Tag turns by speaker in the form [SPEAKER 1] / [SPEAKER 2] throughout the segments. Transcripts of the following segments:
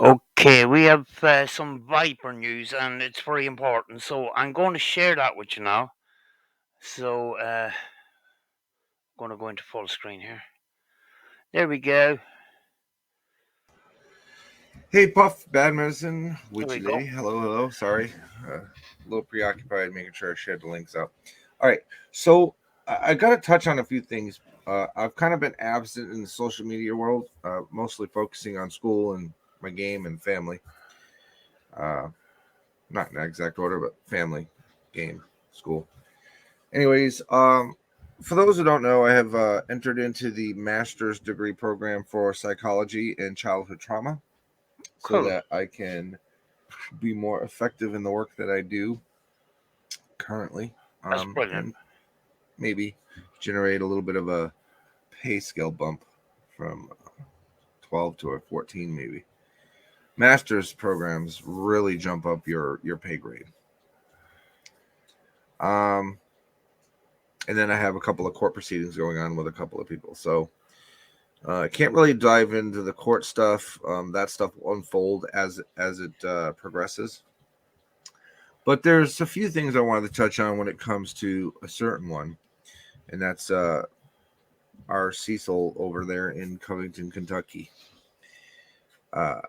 [SPEAKER 1] Okay, we have some Viper news, and it's very important. So I'm going to share that with you now. So I'm going to go into full screen here. There we go.
[SPEAKER 2] Hey, Puff, Bad Medicine,
[SPEAKER 1] There we
[SPEAKER 2] Witchy
[SPEAKER 1] go.
[SPEAKER 2] Lady. Hello. Sorry. A little preoccupied making sure I shared the links out. All right. So I got to touch on a few things. I've kind of been absent in the social media world, mostly focusing on school and my game and family. Uh, Not in that exact order, but family, game, school. Anyways, for those who don't know, I have entered into the master's degree program for psychology and childhood trauma so
[SPEAKER 1] Cool.
[SPEAKER 2] that I can be more effective in the work that I do currently,
[SPEAKER 1] That's brilliant.
[SPEAKER 2] and maybe generate a little bit of a pay scale bump from 12 to a 14, maybe. Master's programs really jump up your pay grade. Um, and then I have a couple of court proceedings going on with a couple of people, so I can't really dive into the court stuff. That stuff will unfold as it progresses. But there's a few things I wanted to touch on when it comes to a certain one, and that's our Cecil over there in Covington, Kentucky. Uh,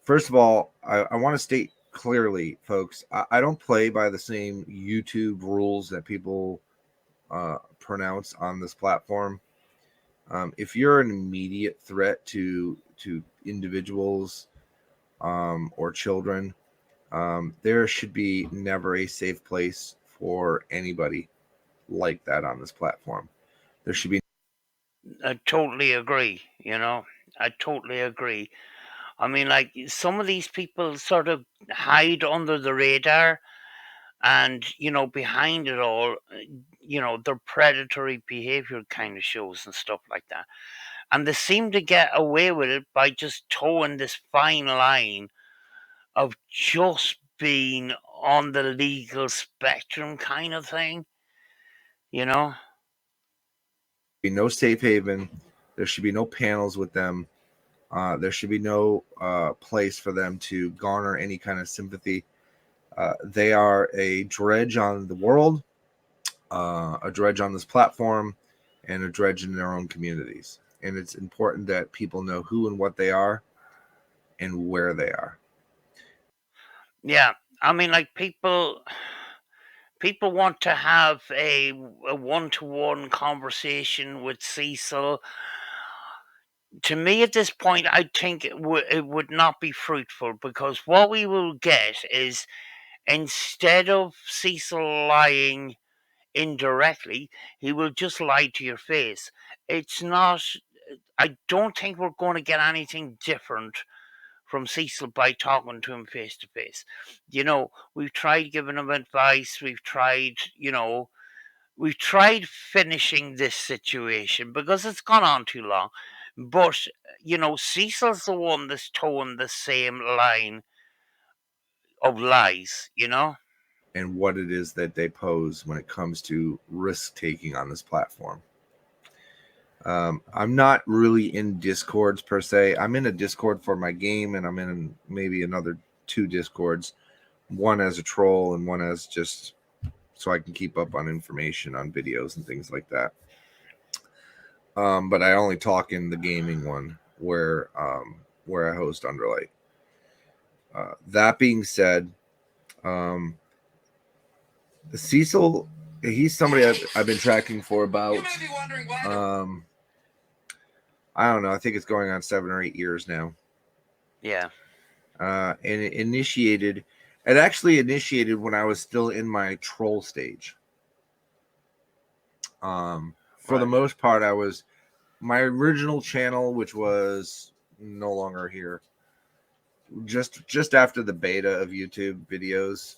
[SPEAKER 2] First of all, I want to state clearly, folks, I don't play by the same YouTube rules that people pronounce on this platform. If you're an immediate threat to individuals or children, there should be never a safe place for anybody like that on this platform. There should be
[SPEAKER 1] I totally agree. I totally agree. I mean, like some of these people sort of hide under the radar, and behind it all, their predatory behavior kind of shows and stuff like that. And they seem to get away with it by just towing this fine line of just being on the legal spectrum kind of thing, you know?
[SPEAKER 2] no safe haven. There should be no panels with them. There should be no place for them to garner any kind of sympathy. They are a dredge on the world, a dredge on this platform, and a dredge in their own communities. And it's important that people know who and what they are and where they are.
[SPEAKER 1] Yeah. I mean, like people want to have a one-to-one conversation with Cecil. To me, at this point, I think it would not be fruitful, because what we will get is, instead of Cecil lying indirectly, he will just lie to your face. It's not. I don't think we're going to get anything different from Cecil by talking to him face to face. We've tried giving him advice. We've tried finishing this situation because it's gone on too long. But Cecil's the one that's towing the same line of lies.
[SPEAKER 2] And what it is that they pose when it comes to risk taking on this platform. I'm not really in discords per se. I'm in a discord for my game, and I'm in maybe another two discords, one as a troll and one as just so I can keep up on information on videos and things like that. But I only talk in the gaming one where I host Underlight. That being said, um, Cecil, he's somebody I've been tracking for about um, I don't know. I think it's going on 7 or 8 years now.
[SPEAKER 1] Yeah.
[SPEAKER 2] And it actually initiated when I was still in my troll stage. For the
[SPEAKER 1] Right.
[SPEAKER 2] most part, my original channel, which was no longer here, just after the beta of YouTube videos,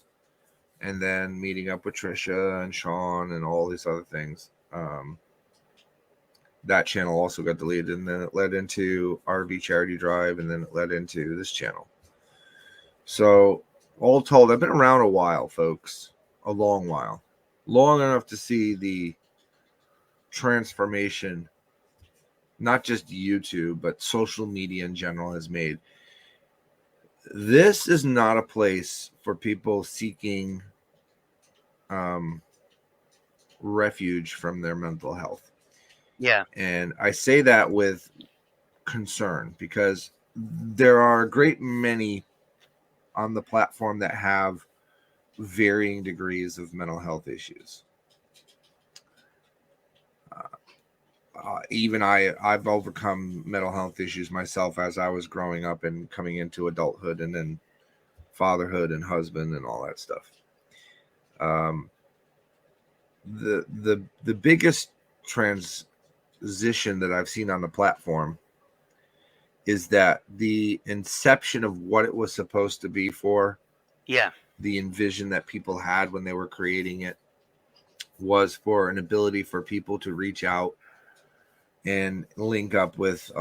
[SPEAKER 2] and then meeting up with Trisha and Sean and all these other things. That channel also got deleted, and then it led into RV Charity Drive, and then it led into this channel. So, all told, I've been around a while, folks, a long while, long enough to see the transformation, not just YouTube, but social media in general has made. This is not a place for people seeking um, refuge from their mental health.
[SPEAKER 1] Yeah,
[SPEAKER 2] And I say that with concern because there are a great many on the platform that have varying degrees of mental health issues. Even I've overcome mental health issues myself as I was growing up and coming into adulthood and then fatherhood and husband and all that stuff. Um, the biggest transition that I've seen on the platform is that the inception of what it was supposed to be for,
[SPEAKER 1] yeah,
[SPEAKER 2] the envision that people had when they were creating it, was for an ability for people to reach out and link up with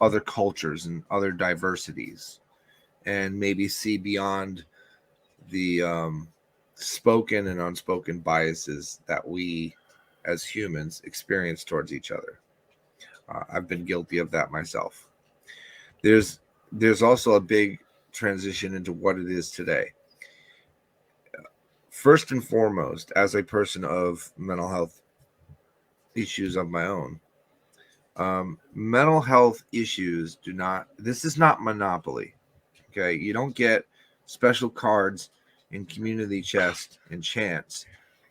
[SPEAKER 2] other cultures and other diversities and maybe see beyond the spoken and unspoken biases that we as humans experience towards each other. I've been guilty of that myself. There's there's also a big transition into what it is today. First and foremost, as a person of mental health issues of my own, mental health issues do not. This is not Monopoly. Okay, you don't get special cards in community chest and chance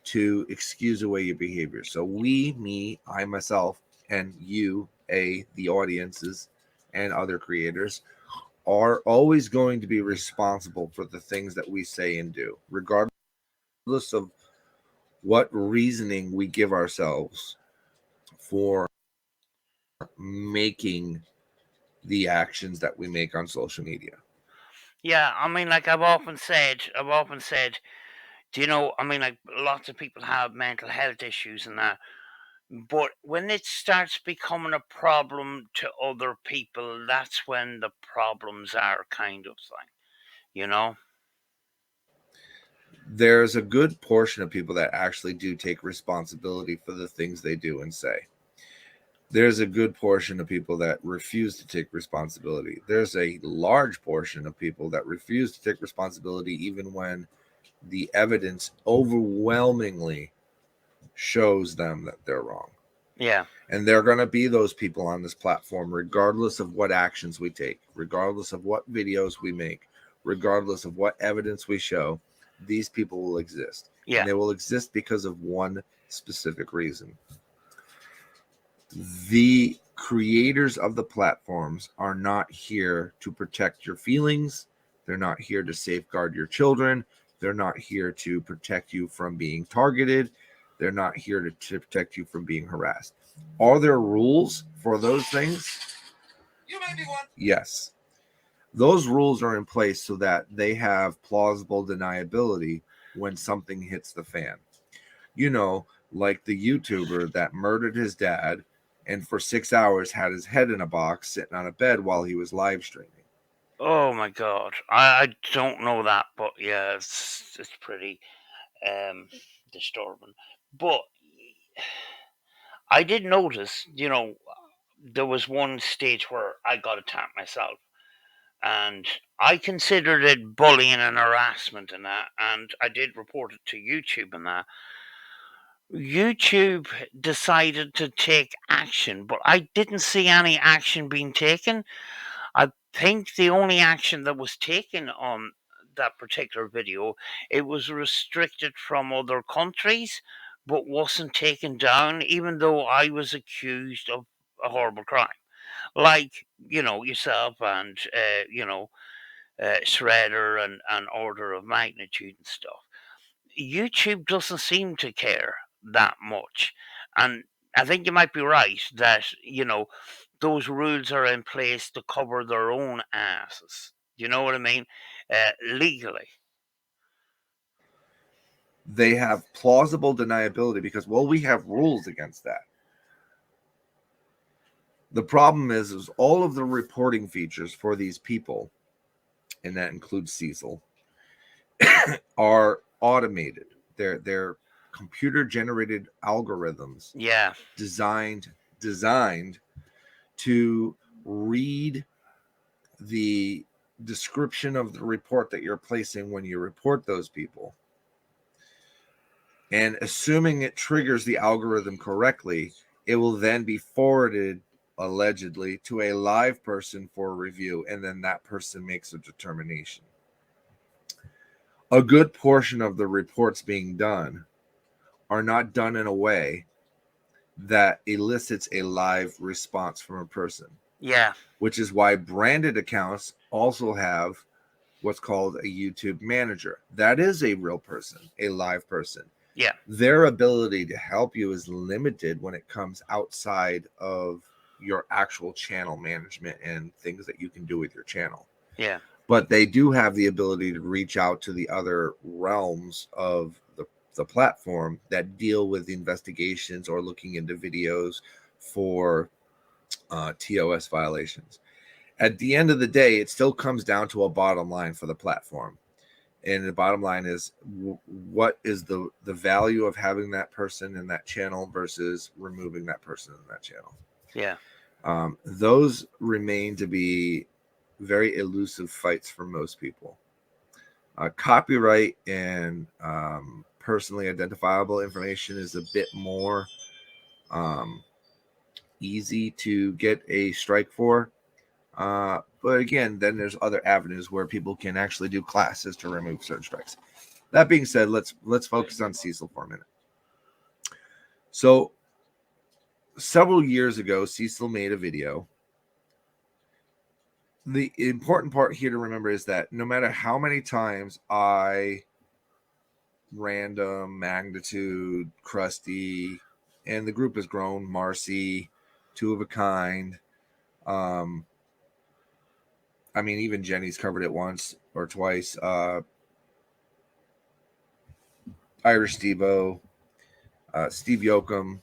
[SPEAKER 2] to excuse away your behavior. So we, me, I myself, and you, the audiences and other creators are always going to be responsible for the things that we say and do, regardless of what reasoning we give ourselves for making the actions that we make on social media.
[SPEAKER 1] yeah. I mean, like I've often said, do you know? I mean, like lots of people have mental health issues and that, but when it starts becoming a problem to other people, that's when the problems are kind of thing, you know?
[SPEAKER 2] There's a good portion of people that actually do take responsibility for the things they do and say. There's a good portion of people that refuse to take responsibility. There's a large portion of people that refuse to take responsibility even when the evidence overwhelmingly shows them that they're wrong.
[SPEAKER 1] Yeah,
[SPEAKER 2] And there are going to be those people on this platform, regardless of what actions we take, regardless of what videos we make, regardless of what evidence we show. These people will exist. And
[SPEAKER 1] yeah,
[SPEAKER 2] they will exist because of one specific reason. The creators of the platforms are not here to protect your feelings. They're not here to safeguard your children. They're not here to protect you from being targeted. They're not here to protect you from being harassed. Are there rules for those things? You may be one. Yes. Those rules are in place so that they have plausible deniability when something hits the fan. You know, like the YouTuber that murdered his dad and for 6 hours had his head in a box sitting on a bed while he was live streaming.
[SPEAKER 1] oh my god, I don't know that, but yeah, it's pretty um disturbing. But I did notice, there was one stage where I got attacked myself, and I considered it bullying and harassment and that, and I did report it to YouTube and that. YouTube decided to take action, but I didn't see any action being taken. I think the only action that was taken on that particular video, it was restricted from other countries, but wasn't taken down, even though I was accused of a horrible crime. Like, yourself and, Shredder and Order of Magnitude and stuff. YouTube doesn't seem to care that much. And I think you might be right that, those rules are in place to cover their own asses. You know what I mean? Legally.
[SPEAKER 2] They have plausible deniability because, well, we have rules against that. The problem is all of the reporting features for these people, and that includes Cecil, are automated. They're computer generated algorithms
[SPEAKER 1] Yeah.
[SPEAKER 2] designed to read the description of the report that you're placing when you report those people, and assuming it triggers the algorithm correctly, it will then be forwarded allegedly to a live person for review, and then that person makes a determination. A good portion of the reports being done are not done in a way that elicits a live response from a person,
[SPEAKER 1] Yeah.
[SPEAKER 2] which is why branded accounts also have what's called a YouTube manager. That is a real person, a live person.
[SPEAKER 1] Yeah.
[SPEAKER 2] Their ability to help you is limited when it comes outside of your actual channel management and things that you can do with your channel.
[SPEAKER 1] Yeah.
[SPEAKER 2] But they do have the ability to reach out to the other realms of the platform that deal with investigations or looking into videos for TOS violations. At the end of the day, it still comes down to a bottom line for the platform. And the bottom line is what is the value of having that person in that channel versus removing that person in that channel.
[SPEAKER 1] Yeah.
[SPEAKER 2] Those remain to be very elusive fights for most people. Copyright and personally identifiable information is a bit more easy to get a strike for. But again, then there's other avenues where people can actually do classes to remove certain strikes. That being said, let's focus on Cecil for a minute. So several years ago, Cecil made a video. The important part here to remember is that no matter how many times I random, magnitude, crusty, and the group has grown, Marcy, two of a kind. I mean, even Jenny's covered it once or twice. Irish Stevo, Steve Yoakum,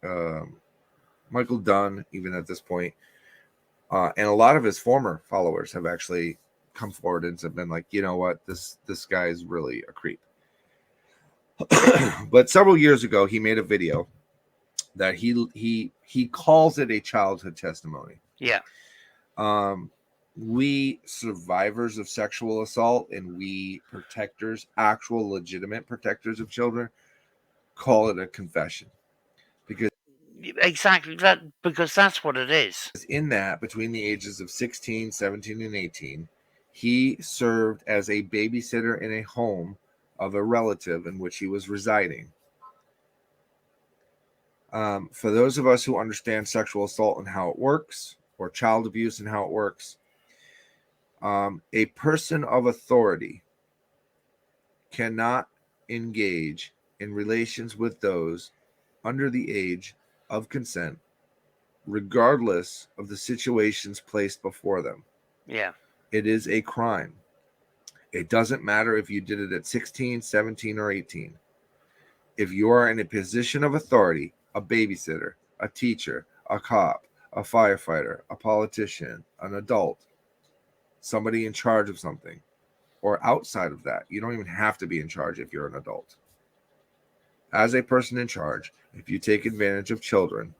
[SPEAKER 2] um, Michael Dunn, even at this point, and a lot of his former followers have actually come forward and have been like, you know what, this guy is really a creep. But several years ago, he made a video that he calls it a childhood testimony.
[SPEAKER 1] Yeah.
[SPEAKER 2] We survivors of sexual assault and we protectors, actual legitimate protectors of children, call it a confession. Because
[SPEAKER 1] Exactly that, because that's what it is.
[SPEAKER 2] in that, between the ages of 16, 17, and 18, he served as a babysitter in a home of a relative in which he was residing. For those of us who understand sexual assault and how it works, or child abuse and how it works, a person of authority cannot engage in relations with those under the age of consent, regardless of the situations placed before them.
[SPEAKER 1] Yeah.
[SPEAKER 2] It is a crime. It doesn't matter if you did it at 16, 17, or 18. If you are in a position of authority, a babysitter, a teacher, a cop, a firefighter, a politician, an adult, somebody in charge of something, or outside of that, you don't even have to be in charge if you're an adult. As a person in charge, if you take advantage of children,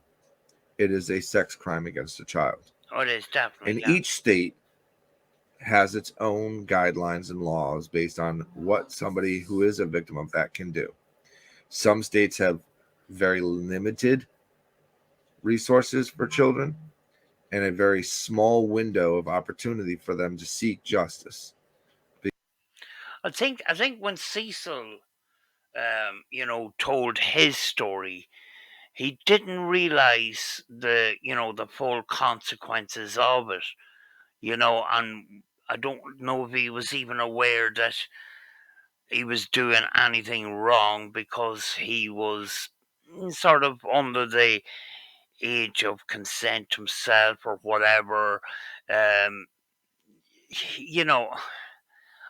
[SPEAKER 2] it is a sex crime against a child.
[SPEAKER 1] Oh, it is definitely.
[SPEAKER 2] And
[SPEAKER 1] Yeah.
[SPEAKER 2] each state has its own guidelines and laws based on what somebody who is a victim of that can do. Some states have very limited resources for children and a very small window of opportunity for them to seek justice.
[SPEAKER 1] I think when Cecil, told his story, he didn't realize the full consequences of it. And I don't know if he was even aware that he was doing anything wrong because he was sort of under the age of consent himself or whatever. Um, you know,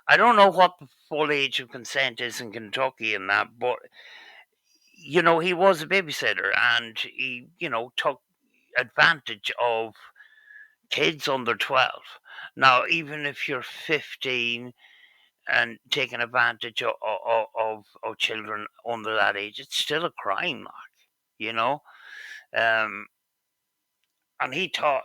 [SPEAKER 1] I don't know what the full age of consent is in Kentucky and that, but he was a babysitter and he took advantage of kids under 12. Now, even if you're 15 and taking advantage of children under that age, it's still a crime, like, you know. Um, and he taught,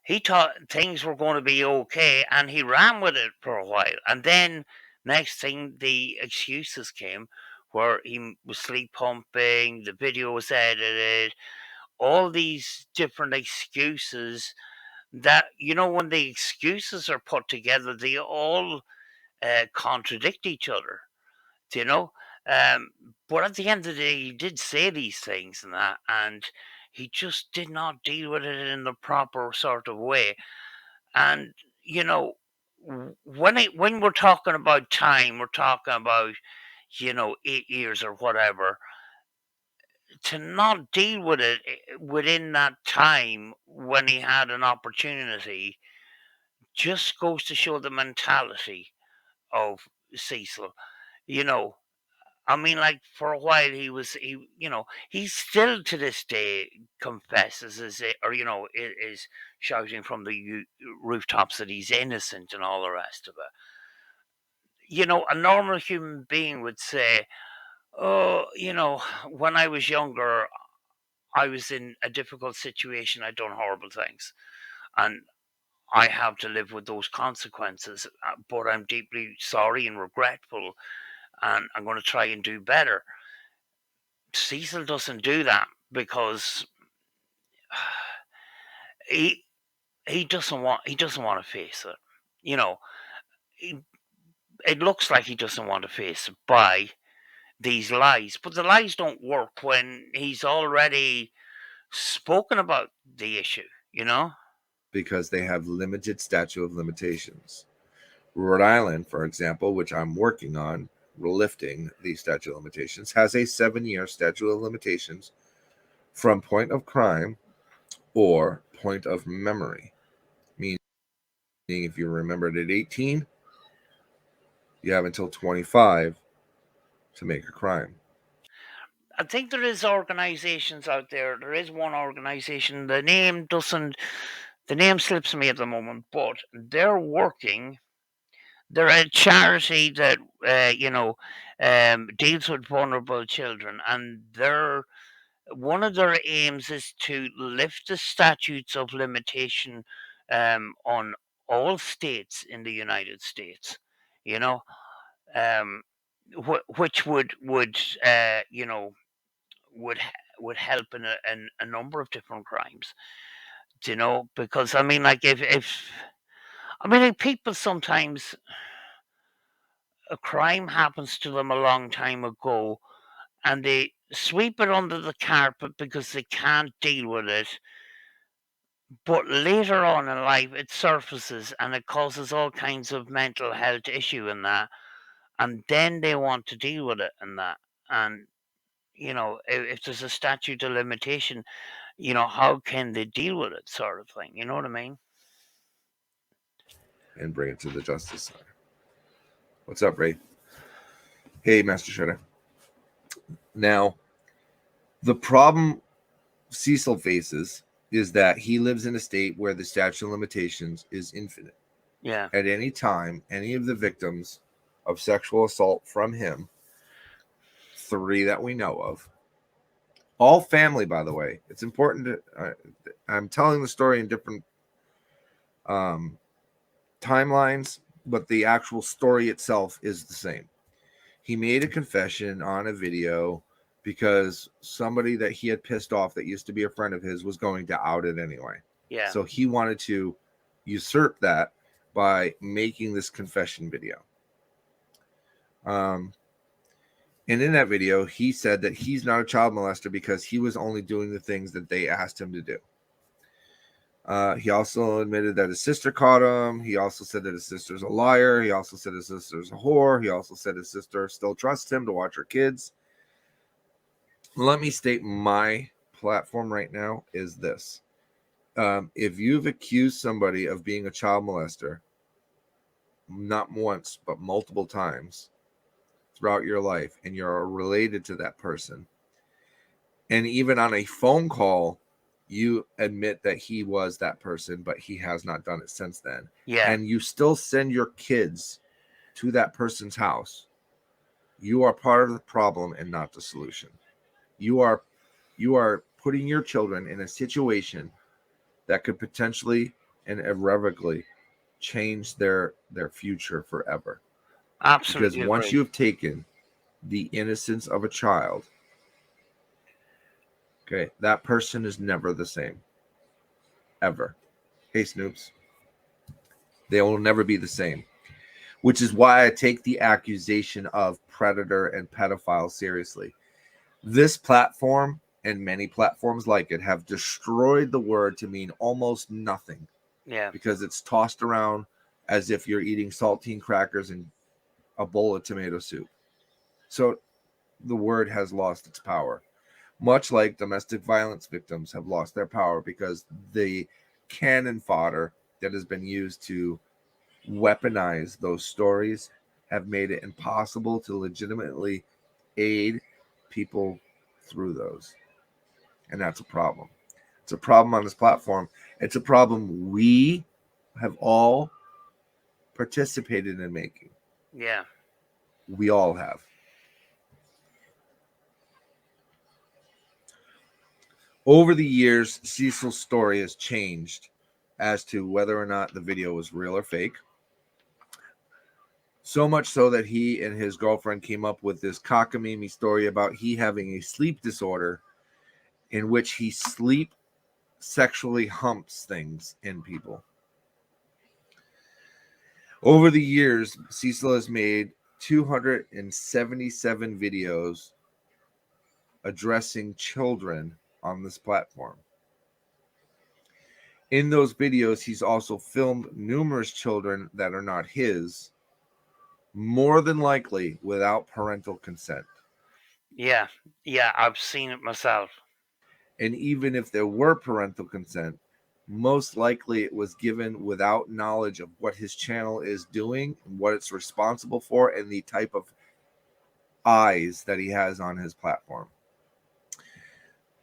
[SPEAKER 1] He thought things were going to be okay, and he ran with it for a while. And then next thing, the excuses came, where he was sleep pumping, the video was edited, all these different excuses that, when the excuses are put together, they all contradict each other, you know. Um, but at the end of the day, he did say these things and that, and he just did not deal with it in the proper sort of way. And you know, when we're talking about time, we're talking about 8 years or whatever. To not deal with it within that time when he had an opportunity just goes to show the mentality of Cecil. You know, I mean, like for a while he still to this day confesses or is shouting from the rooftops that he's innocent and all the rest of it. A normal human being would say, "Oh, when I was younger, I was in a difficult situation. I'd done horrible things, and I have to live with those consequences. But I'm deeply sorry and regretful, and I'm going to try and do better." Cecil doesn't do that because he he doesn't want to face it. You know, he, it looks like he doesn't want to face it by these lies, but the lies don't work when he's already spoken about the issue. You know?
[SPEAKER 2] because they have limited statute of limitations. Rhode Island, for example, which I'm working on lifting the statute of limitations, has a 7-year statute of limitations from point of crime or point of memory. Meaning, if you remembered at 18, you have until 25 to make a crime.
[SPEAKER 1] I think there is organizations out there. There is one organization. The name slips me at the moment, but they're working. They're a charity that deals with vulnerable children, and one of their aims is to lift the statutes of limitation on all states in the United States. You know, um, which would would help in a number of different crimes. Because I mean, like if I mean, like people sometimes a crime happens to them a long time ago and they sweep it under the carpet because they can't deal with it. But later on in life, it surfaces and it causes all kinds of mental health issue in that. And then they want to deal with it in that. And, if there's a statute of limitation, how can they deal with it, sort of thing? You know what I mean?
[SPEAKER 2] And bring it to the justice center. What's up, Ray? Hey, Master Shredder. Now, the problem Cecil faces is that he lives in a state where the statute of limitations is infinite.
[SPEAKER 1] Yeah.
[SPEAKER 2] At any time, any of the victims of sexual assault from him, 3 that we know of, all family, by the way, it's important to, I'm telling the story in different um, timelines, but the actual story itself is the same. He made a confession on a video because somebody that he had pissed off that used to be a friend of his was going to out it anyway.
[SPEAKER 1] Yeah.
[SPEAKER 2] So he wanted to usurp that by making this confession video. And in that video, he said that he's not a child molester because he was only doing the things that they asked him to do. He also admitted that his sister caught him. He also said that his sister's a liar. He also said his sister's a whore. He also said his sister still trusts him to watch her kids. Let me state my platform right now is this. If you've accused somebody of being a child molester, not once, but multiple times throughout your life, and you're related to that person, and even on a phone call, you admit that he was that person, but he has not done it since then.
[SPEAKER 1] Yeah.
[SPEAKER 2] And you still send your kids to that person's house, you are part of the problem and not the solution. You are putting your children in a situation that could potentially and irrevocably change their future forever. Because
[SPEAKER 1] Absolutely
[SPEAKER 2] once
[SPEAKER 1] agree.
[SPEAKER 2] you have taken the innocence of a child, okay, that person is never the same. Ever. Hey Snoops. They will never be the same. Which is why I take the accusation of predator and pedophile seriously. This platform and many platforms like it have destroyed the word to mean almost nothing
[SPEAKER 1] Yeah,
[SPEAKER 2] because it's tossed around as if you're eating saltine crackers and a bowl of tomato soup. So the word has lost its power. Much like domestic violence victims have lost their power because the cannon fodder that has been used to weaponize those stories have made it impossible to legitimately aid people through those. And that's a problem. It's a problem on this platform. It's a problem we have all participated in making.
[SPEAKER 1] yeah,
[SPEAKER 2] We all have. Over the years, Cecil's story has changed as to whether or not the video was real or fake. So much so that he and his girlfriend came up with this cockamamie story about he having a sleep disorder in which he sleep sexually humps things in people. Over the years, Cecil has made 277 videos addressing children on this platform. In those videos, he's also filmed numerous children that are not his, more than likely without parental consent.
[SPEAKER 1] yeah, yeah. I've seen it myself.
[SPEAKER 2] And even if there were parental consent, most likely it was given without knowledge of what his channel is doing, what it's responsible for, and the type of eyes that he has on his platform.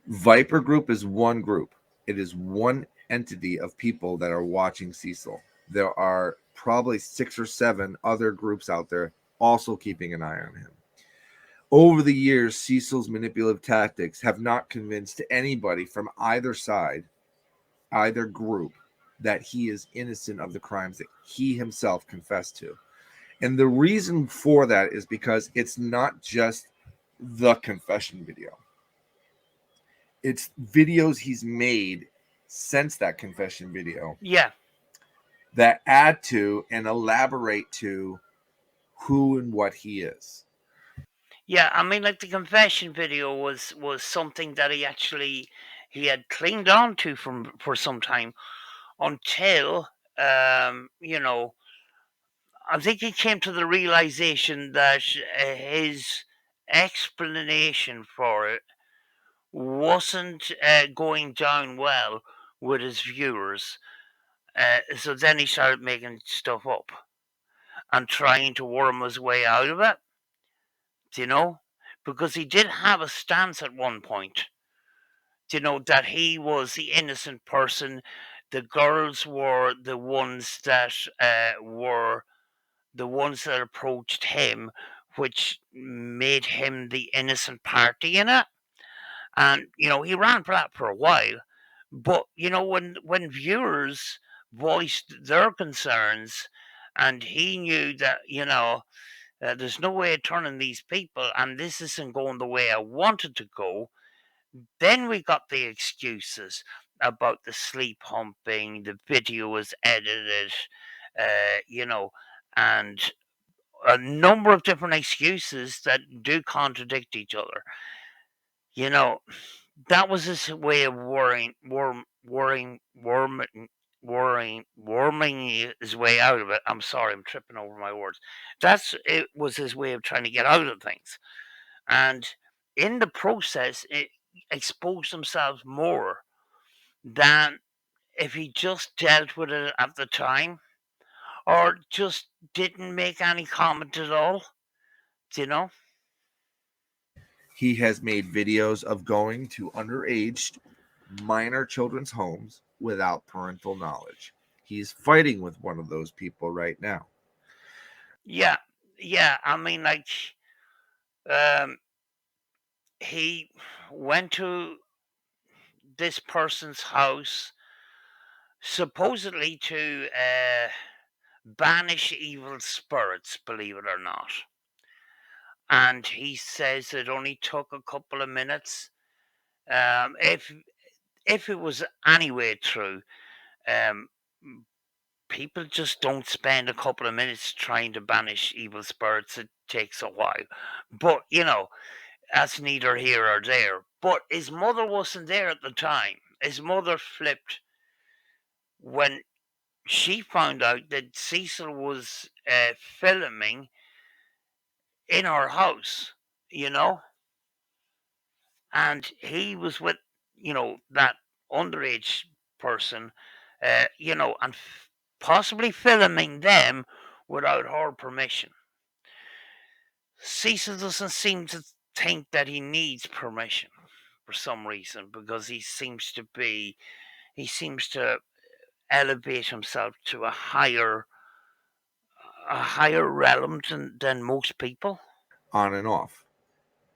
[SPEAKER 2] Viper Group is one group. It is one entity of people that are watching Cecil. There are probably 6 or 7 other groups out there also keeping an eye on him. Over the years, Cecil's manipulative tactics have not convinced anybody from either side, either group, that he is innocent of the crimes that he himself confessed to. And the reason for that is because it's not just the confession video. It's videos he's made since that confession video
[SPEAKER 1] Yeah,
[SPEAKER 2] that add to and elaborate to who and what he is.
[SPEAKER 1] yeah. I mean, like the confession video was something that he had clinged on to from for some time until you know, I think he came to the realization that his explanation for it wasn't going down well with his viewers. So then he started making stuff up and trying to worm his way out of it, you know, because he did have a stance at one point, that he was the innocent person. The girls were the ones that approached him, which made him the innocent party in it. And he ran for that for a while. But when viewers voiced their concerns, and he knew that there's no way of turning these people, and this isn't going the way I wanted to go. Then we got the excuses about the sleep humping, the video was edited, uh, you know, and a number of different excuses that do contradict each other. You know, that was his way of worming his way out of it. I'm sorry, I'm tripping over my words. It was his way of trying to get out of things, and in the process, it exposed himself more than if he just dealt with it at the time or just didn't make any comment at all. You know?
[SPEAKER 2] He has made videos of going to underage minor children's homes without parental knowledge. He's fighting with one of those people right now.
[SPEAKER 1] Yeah, yeah. I mean, like, um, he went to this person's house, supposedly to banish evil spirits, believe it or not. And he says it only took a couple of minutes. If it was anyway true, um, people just don't spend a couple of minutes trying to banish evil spirits. It takes a while. But, that's neither here or there. But his mother wasn't there at the time. His mother flipped when she found out that Cecil was filming in our house, you know, and he was with, that underage person, and possibly filming them without her permission. Cecil doesn't seem to think that he needs permission for some reason because he seems to elevate himself to a higher realm than most people.
[SPEAKER 2] On and off.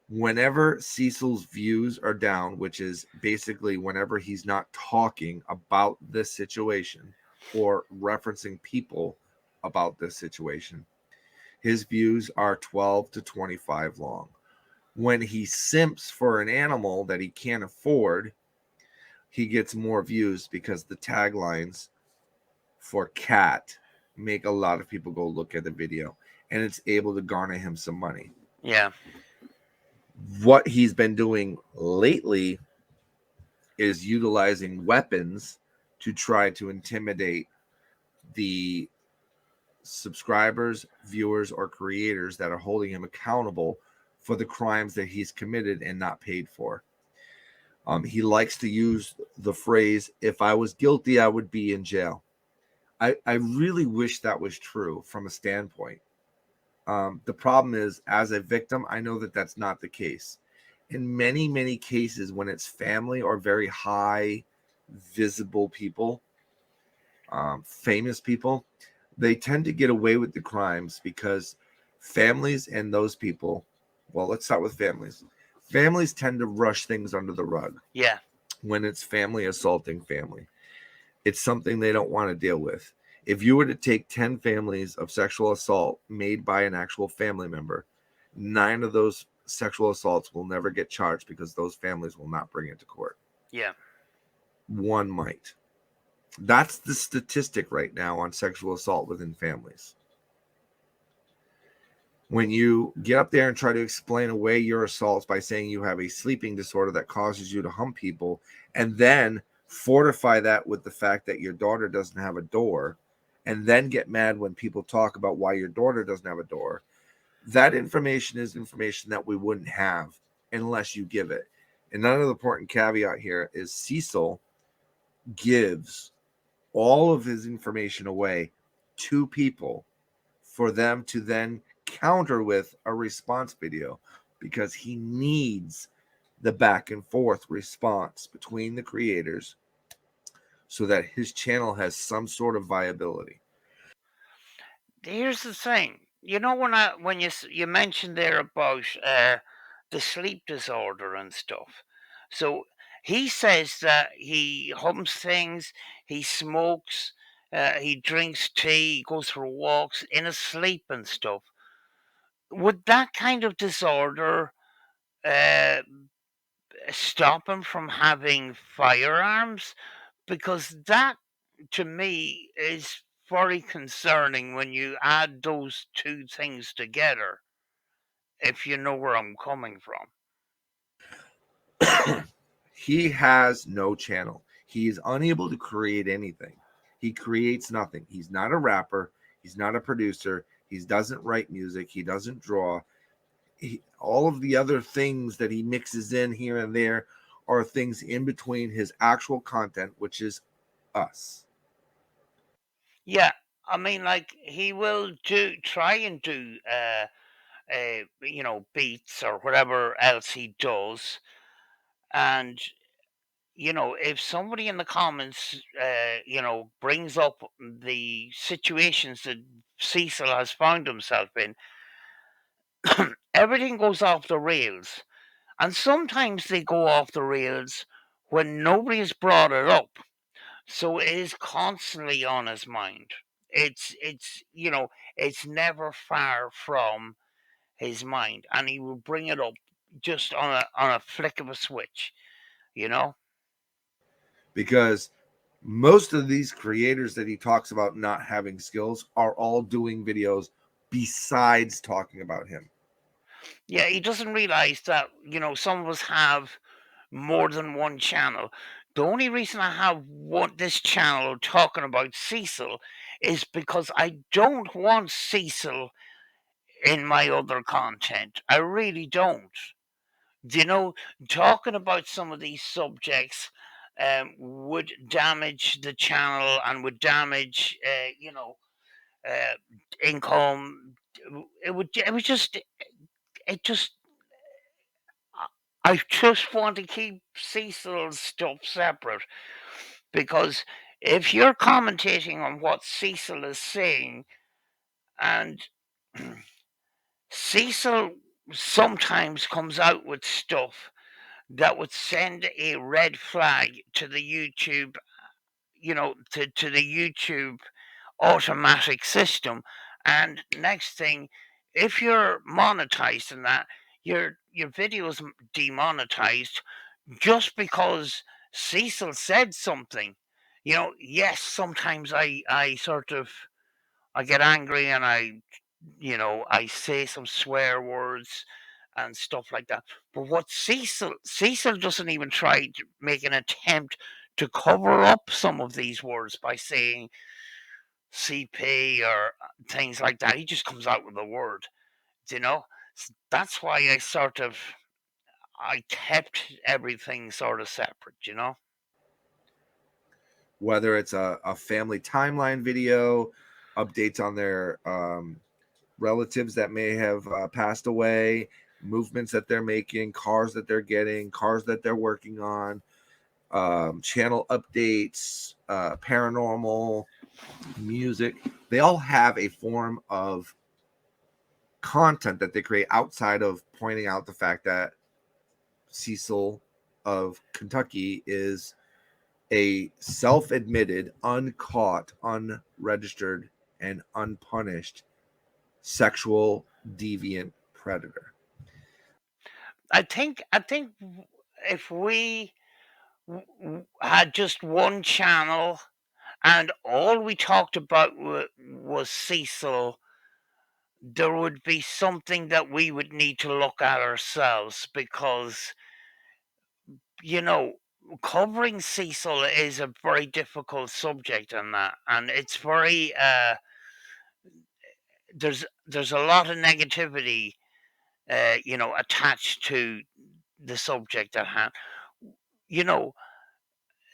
[SPEAKER 2] Whenever Cecil's views are down, which is basically whenever he's not talking about this situation or referencing people about this situation, his views are 12 to 25 long. When he simps for an animal that he can't afford, he gets more views because the taglines for cat make a lot of people go look at the video, and it's able to garner him some money.
[SPEAKER 1] Yeah,
[SPEAKER 2] What he's been doing lately is utilizing weapons to try to intimidate the subscribers, viewers, or creators that are holding him accountable for the crimes that he's committed and not paid for. He likes to use the phrase, if I was guilty, I would be in jail. I really wish that was true from a standpoint. The problem is, as a victim, I know that that's not the case. In many, many cases, when it's family or very high visible people, famous people, they tend to get away with the crimes because families and those people, well, let's start with families. Families tend to rush things under the rug
[SPEAKER 1] yeah,
[SPEAKER 2] when it's family assaulting family. It's something they don't want to deal with. If you were to take 10 families of sexual assault made by an actual family member, 9 of those sexual assaults will never get charged because those families will not bring it to court.
[SPEAKER 1] yeah.
[SPEAKER 2] One might. That's the statistic right now on sexual assault within families. When you get up there and try to explain away your assaults by saying you have a sleeping disorder that causes you to hump people, and then fortify that with the fact that your daughter doesn't have a door, and then get mad when people talk about why your daughter doesn't have a door, that information is information that we wouldn't have unless you give it. And another important caveat here is Cecil gives all of his information away to people for them to then counter with a response video because he needs the back and forth response between the creators so that his channel has some sort of viability.
[SPEAKER 1] Here's the thing. When you mentioned there about the sleep disorder and stuff. So he says that he hums things, he smokes, he drinks tea, he goes for walks in his sleep and stuff. Would that kind of disorder uh, stop him from having firearms? Because that, to me, is very concerning when you add those two things together, if you know where I'm coming from.
[SPEAKER 2] He has no channel. He is unable to create anything. He creates nothing. He's not a rapper. He's not a producer. He doesn't write music. He doesn't draw. All of the other things that he mixes in here and there are things in between his actual content, which is us.
[SPEAKER 1] Yeah, I mean, like he will try and do, beats or whatever else he does, and if somebody in the comments, brings up the situations that Cecil has found himself in, everything goes off the rails. And sometimes they go off the rails when nobody has brought it up. So it is constantly on his mind. It's never far from his mind, and he will bring it up just on a flick of a switch. You know.
[SPEAKER 2] Because most of these creators that he talks about not having skills are all doing videos besides talking about him.
[SPEAKER 1] Yeah, he doesn't realize that some of us have more than one channel. The only reason I have this channel talking about Cecil is because I don't want Cecil in my other content. I really don't. You know, talking about some of these subjects would damage the channel and would damage, uh, income. It would. It was just. It just. I just want to keep Cecil's stuff separate because if you're commentating on what Cecil is saying, and Cecil sometimes comes out with stuff that would send a red flag to the YouTube, to the YouTube automatic system. And next thing, if you're monetized in that, your video is demonetized just because Cecil said something. Yes, sometimes I sort of I get angry and I say some swear words and stuff like that. But what Cecil doesn't even try to make an attempt to cover up some of these words by saying CP or things like that. He just comes out with a word, you know. That's why I kept everything sort of separate.
[SPEAKER 2] Whether it's a family timeline video, updates on their relatives that may have passed away, movements that they're making, cars that they're getting, cars that they're working on, channel updates, paranormal, music. They all have a form of content that they create outside of pointing out the fact that Cecil of Kentucky is a self admitted, uncaught, unregistered, and unpunished sexual deviant predator.
[SPEAKER 1] I think if we had just one channel and all we talked about was Cecil, there would be something that we would need to look at ourselves because, you know, covering Cecil is a very difficult subject and that, and it's very, there's a lot of negativity, attached to the subject at hand. You know,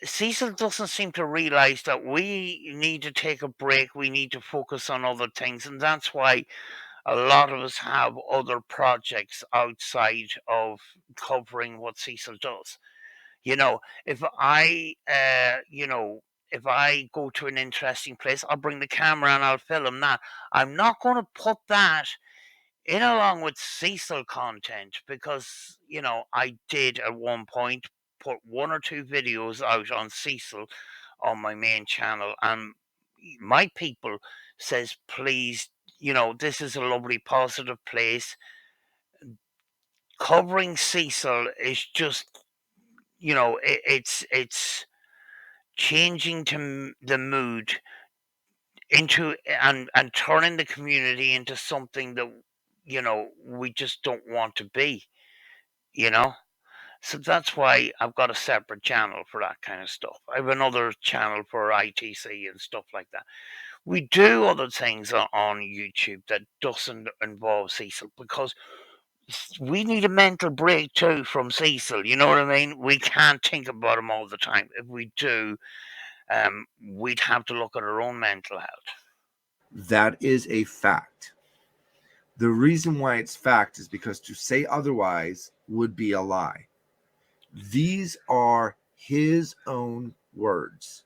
[SPEAKER 1] Cecil doesn't seem to realize that we need to take a break. We need to focus on other things. And that's why a lot of us have other projects outside of covering what Cecil does. You know, if I go to an interesting place, I'll bring the camera and I'll film that. I'm not going to put that in along with Cecil content because I did at one point put one or two videos out on Cecil on my main channel, and my people says, please, this is a lovely positive place. Covering Cecil is just, it's changing the mood into and turning the community into something that we just don't want to be you know so that's why I've got a separate channel for that kind of stuff. I have another channel for ITC and stuff like that. We do other things on YouTube that doesn't involve Cecil because we need a mental break too from Cecil. You know what I mean? We can't think about him all the time. If we do, we'd have to look at our own mental health.
[SPEAKER 2] That is a fact. The reason why it's fact is because to say otherwise would be a lie. These are his own words.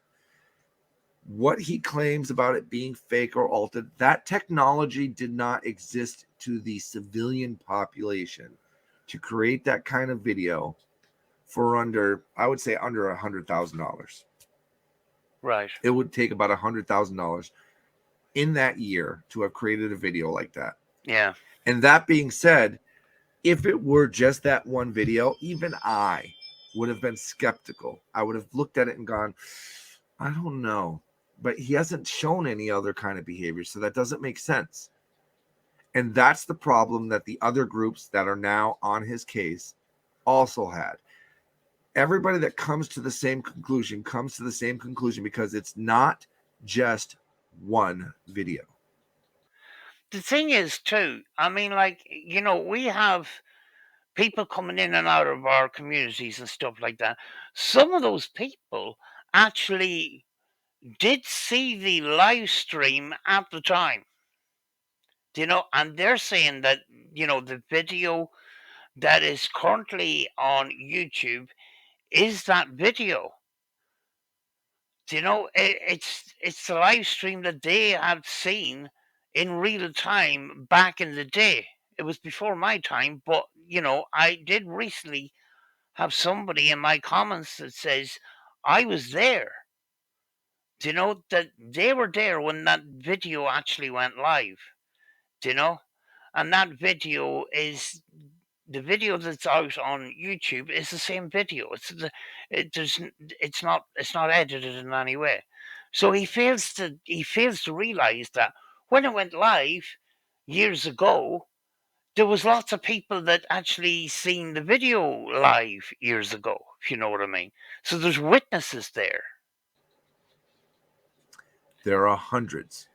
[SPEAKER 2] What he claims about it being fake or altered, that technology did not exist to the civilian population to create that kind of video for under, I would say, under $100,000.
[SPEAKER 1] Right.
[SPEAKER 2] It would take about $100,000 in that year to have created a video like that.
[SPEAKER 1] Yeah.
[SPEAKER 2] And that being said, if it were just that one video, even I would have been skeptical. I would have looked at it and gone, I don't know. But he hasn't shown any other kind of behavior, so that doesn't make sense. And that's the problem that the other groups that are now on his case also had. Everybody that comes to the same conclusion comes to the same conclusion because it's not just one video.
[SPEAKER 1] The thing is, too, I mean, like, we have people coming in and out of our communities and stuff like that. Some of those people actually did see the live stream at the time, and they're saying that, the video that is currently on YouTube is that video. It's the live stream that they have seen in real time back in the day. It was before my time, but I did recently have somebody in my comments that says I was there. That they were there when that video actually went live. Do you know? And that video is the video that's out on YouTube is the same video. It's not edited in any way. So he fails to realize that when it went live years ago, there was lots of people that actually seen the video live years ago, if you know what I mean. So there's witnesses there.
[SPEAKER 2] There are hundreds.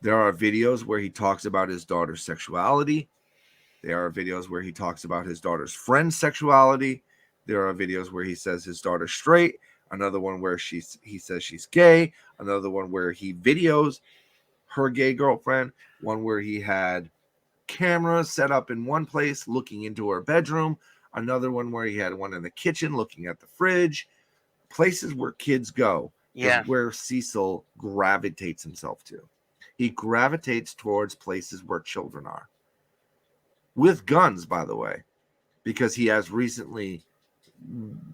[SPEAKER 2] There are videos where he talks about his daughter's sexuality. There are videos where he talks about his daughter's friend's sexuality. There are videos where he says his daughter's straight. Another one where he says she's gay. Another one where he videos her gay girlfriend. One where he had cameras set up in one place looking into her bedroom. Another one where he had one in the kitchen looking at the fridge. Places where kids go is
[SPEAKER 1] Yeah.
[SPEAKER 2] where Cecil gravitates himself to. He gravitates towards places where children are. With guns, by the way, because he has recently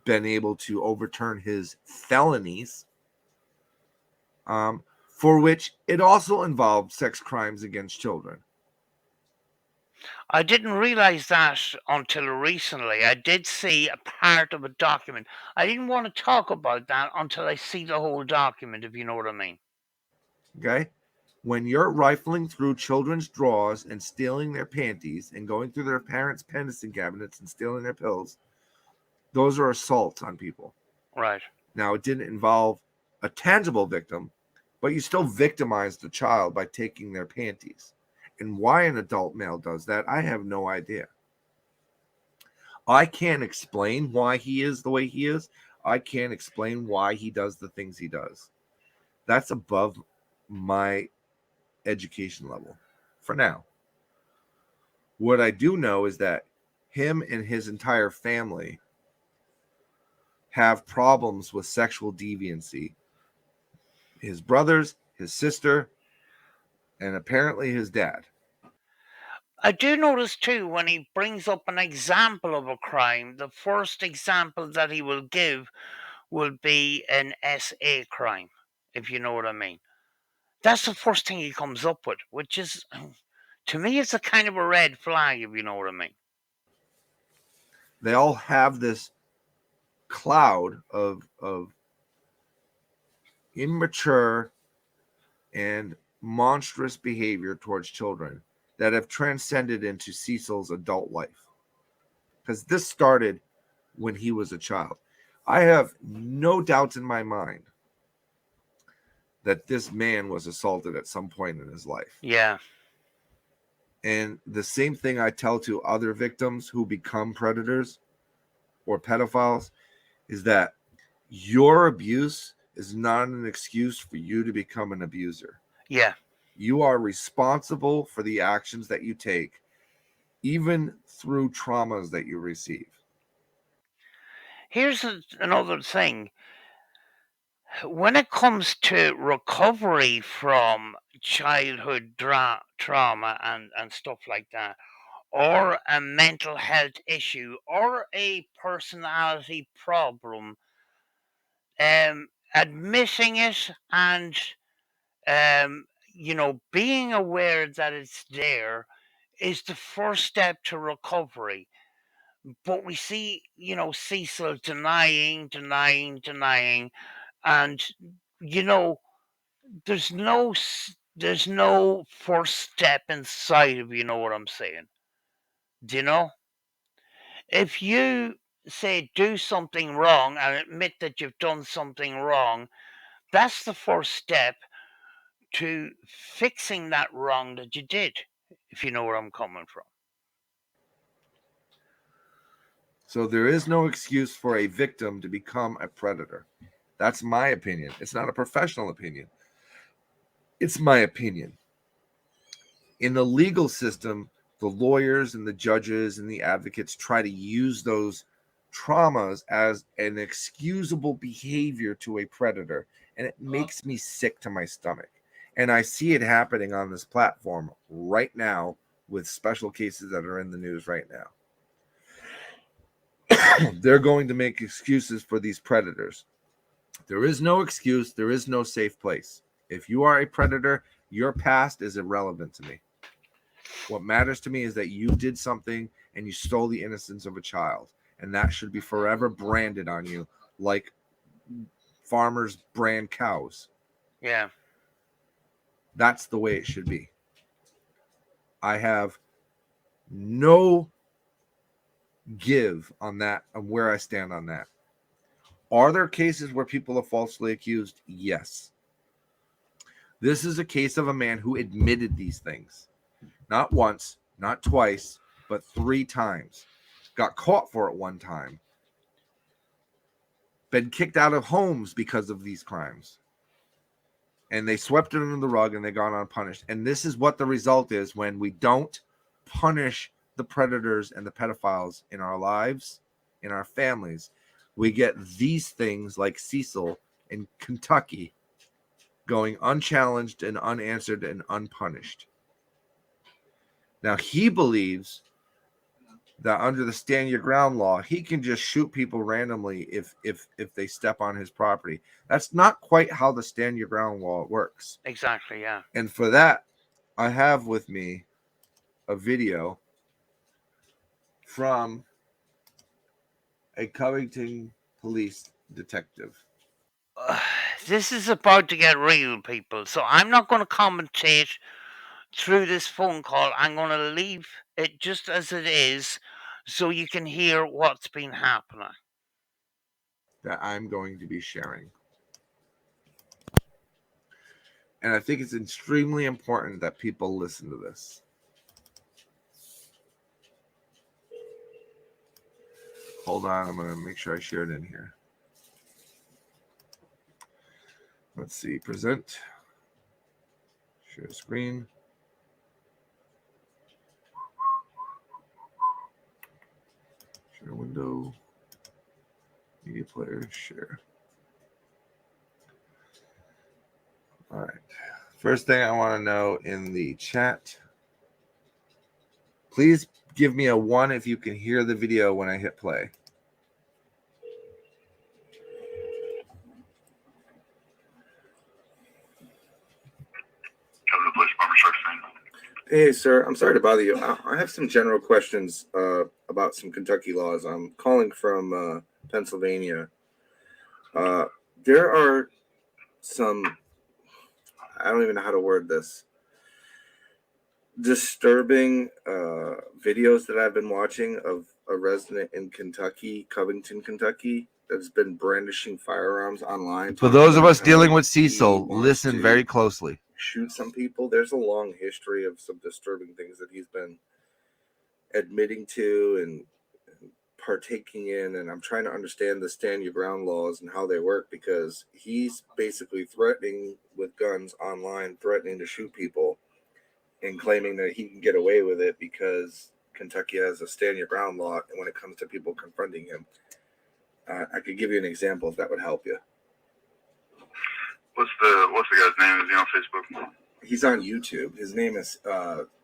[SPEAKER 2] been able to overturn his felonies, for which it also involved sex crimes against children.
[SPEAKER 1] I didn't realize that until recently. I did see a part of a document. I didn't want to talk about that until I see the whole document, if you know what I mean.
[SPEAKER 2] Okay? When you're rifling through children's drawers and stealing their panties and going through their parents' medicine cabinets and stealing their pills, those are assaults on people.
[SPEAKER 1] Right.
[SPEAKER 2] Now, it didn't involve a tangible victim, but you still victimized the child by taking their panties. And why an adult male does that, I have no idea. I can't explain why he is the way he is. I can't explain why he does the things he does. That's above my education level for now. What I do know is that him and his entire family have problems with sexual deviancy. His brothers, his sister, and apparently his dad.
[SPEAKER 1] I do notice too when he brings up an example of a crime, the first example that he will give will be an SA crime, if you know what I mean. That's the first thing he comes up with, which is, to me, it's a kind of a red flag, if you know what I mean.
[SPEAKER 2] They all have this cloud of immature and monstrous behavior towards children that have transcended into Cecil's adult life. Because this started when he was a child. I have no doubts in my mind that this man was assaulted at some point in his life.
[SPEAKER 1] Yeah.
[SPEAKER 2] And the same thing I tell to other victims who become predators or pedophiles is that your abuse is not an excuse for you to become an abuser.
[SPEAKER 1] Yeah.
[SPEAKER 2] You are responsible for the actions that you take, even through traumas that you receive.
[SPEAKER 1] Here's another thing. When it comes to recovery from childhood trauma and stuff like that, or a mental health issue, or a personality problem, admitting it and being aware that it's there is the first step to recovery. But we see, Cecil denying, and you know, there's no first step inside of, you know what I'm saying? Do you know? If you say do something wrong and admit that you've done something wrong, that's the first step to fixing that wrong that you did, if you know where I'm coming from.
[SPEAKER 2] So there is no excuse for a victim to become a predator. That's my opinion. It's not a professional opinion. It's my opinion. In the legal system, the lawyers and the judges and the advocates try to use those traumas as an excusable behavior to a predator, and it makes me sick to my stomach. And I see it happening on this platform right now with special cases that are in the news right now. They're going to make excuses for these predators. There is no excuse. There is no safe place. If you are a predator, your past is irrelevant to me. What matters to me is that you did something and you stole the innocence of a child, and that should be forever branded on you like farmers brand cows.
[SPEAKER 1] Yeah.
[SPEAKER 2] That's the way it should be. I have no give on that, on where I stand on that. Are there cases where people are falsely accused? Yes. This is a case of a man who admitted these things. Not once, not twice, but 3 times. Got caught for it one time. Been kicked out of homes because of these crimes. And they swept it under the rug and they gone unpunished. And this is what the result is when we don't punish the predators and the pedophiles in our lives, in our families. We get these things like Cecil in Kentucky going unchallenged and unanswered and unpunished. Now, he believes that under the stand your ground law, he can just shoot people randomly if they step on his property. That's not quite how the stand your ground law works.
[SPEAKER 1] Exactly, yeah.
[SPEAKER 2] And for that, I have with me a video from a Covington police detective.
[SPEAKER 1] This is about to get real, people. So I'm not going to commentate through this phone call. I'm going to leave it just as it is so you can hear what's been happening.
[SPEAKER 2] That I'm going to be sharing. And I think it's extremely important that people listen to this. Hold on, I'm going to make sure I share it in here. Let's see, present, share screen. Share window, media player, share. All right. First thing I want to know in the chat, please give me a 1 if you can hear the video when I hit play. Hey, sir. I'm sorry to bother you. I have some general questions about some Kentucky laws. I'm calling from Pennsylvania. There are some, I don't even know how to word this, disturbing videos that I've been watching of a resident in Kentucky, Covington, Kentucky, that's been brandishing firearms online. For those of us dealing with Cecil, listen very closely. Shoot some people. There's a long history of some disturbing things that he's been admitting to and partaking in, and I'm trying to understand the stand your ground laws and how they work, because he's basically threatening with guns online, threatening to shoot people, and claiming that he can get away with it because Kentucky has a stand your ground law. And when it comes to people confronting him, I could give you an example if that would help you.
[SPEAKER 3] What's the guy's name? Is he on Facebook?
[SPEAKER 2] He's on YouTube. His name is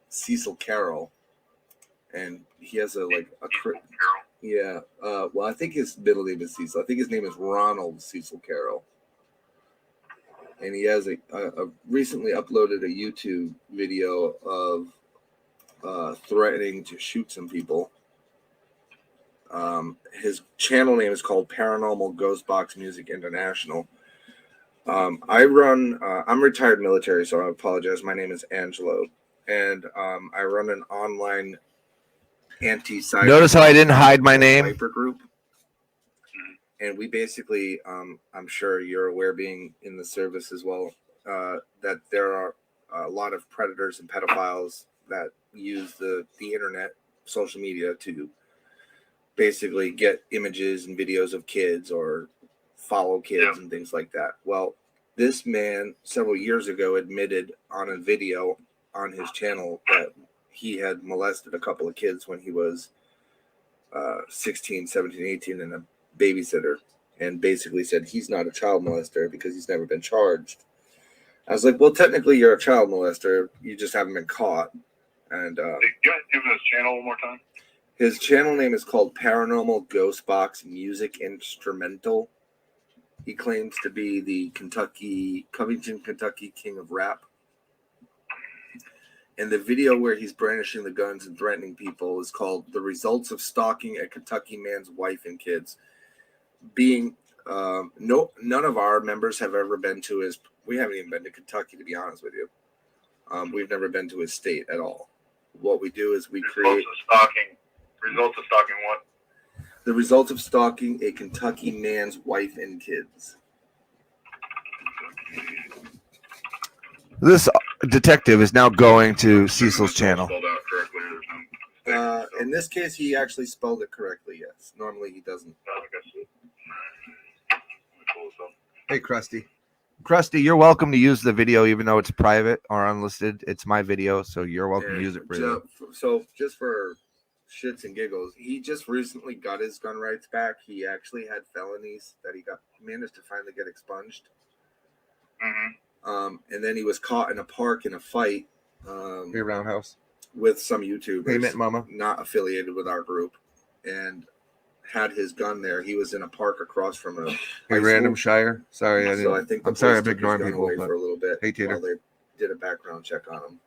[SPEAKER 2] Cecil Carroll, and he has a
[SPEAKER 3] Carroll.
[SPEAKER 2] yeah. Well, I think his middle name is Cecil. I think his name is Ronald Cecil Carroll. and he has a recently uploaded a YouTube video of threatening to shoot some people. His channel name is called Paranormal Ghost Box Music International. I'm retired military, so I apologize. My name is Angelo, and I run an online anti-cyber.
[SPEAKER 4] Notice how I didn't hide my name?
[SPEAKER 2] Hyper group. And we basically, I'm sure you're aware, being in the service as well, that there are a lot of predators and pedophiles that use the internet, social media, to basically get images and videos of kids or follow kids and things like that. Well, this man several years ago admitted on a video on his channel that he had molested a couple of kids when he was 16, 17, 18 and a babysitter, and basically said he's not a child molester because he's never been charged. I was like, well, technically you're a child molester, you just haven't been caught. And
[SPEAKER 3] you guys give his channel one more time?
[SPEAKER 2] His channel name is called Paranormal Ghost Box Music Instrumental. He claims to be the Covington, Kentucky king of rap. And the video where he's brandishing the guns and threatening people is called "The Results of Stalking a Kentucky Man's Wife and Kids." Being none of our members have ever been to his. We haven't even been to Kentucky, to be honest with you. We've never been to his state at all. What we do is we create
[SPEAKER 3] results of stalking what?
[SPEAKER 2] The results of stalking a Kentucky man's wife and kids.
[SPEAKER 4] This detective is now going to Cecil's channel.
[SPEAKER 2] In this case, he actually spelled it correctly, yes. Normally, he doesn't.
[SPEAKER 4] Hey, Krusty. Krusty, you're welcome to use the video even though it's private or unlisted. It's my video, so you're welcome to use it freely.
[SPEAKER 2] So just for shits and giggles, he just recently got his gun rights back. He actually had felonies that he managed to finally get expunged.
[SPEAKER 3] Mm-hmm.
[SPEAKER 2] And then he was caught in a park in a fight.
[SPEAKER 4] Hey, Roundhouse.
[SPEAKER 2] With some YouTubers.
[SPEAKER 4] Hey, Mint Mama.
[SPEAKER 2] Not affiliated with our group. And had his gun there. He was in a park across from a
[SPEAKER 4] Random Shire. Sorry, I'm sorry I'm ignoring people
[SPEAKER 2] for a little bit.
[SPEAKER 4] Hey, Tater.
[SPEAKER 2] While they did a background check on him.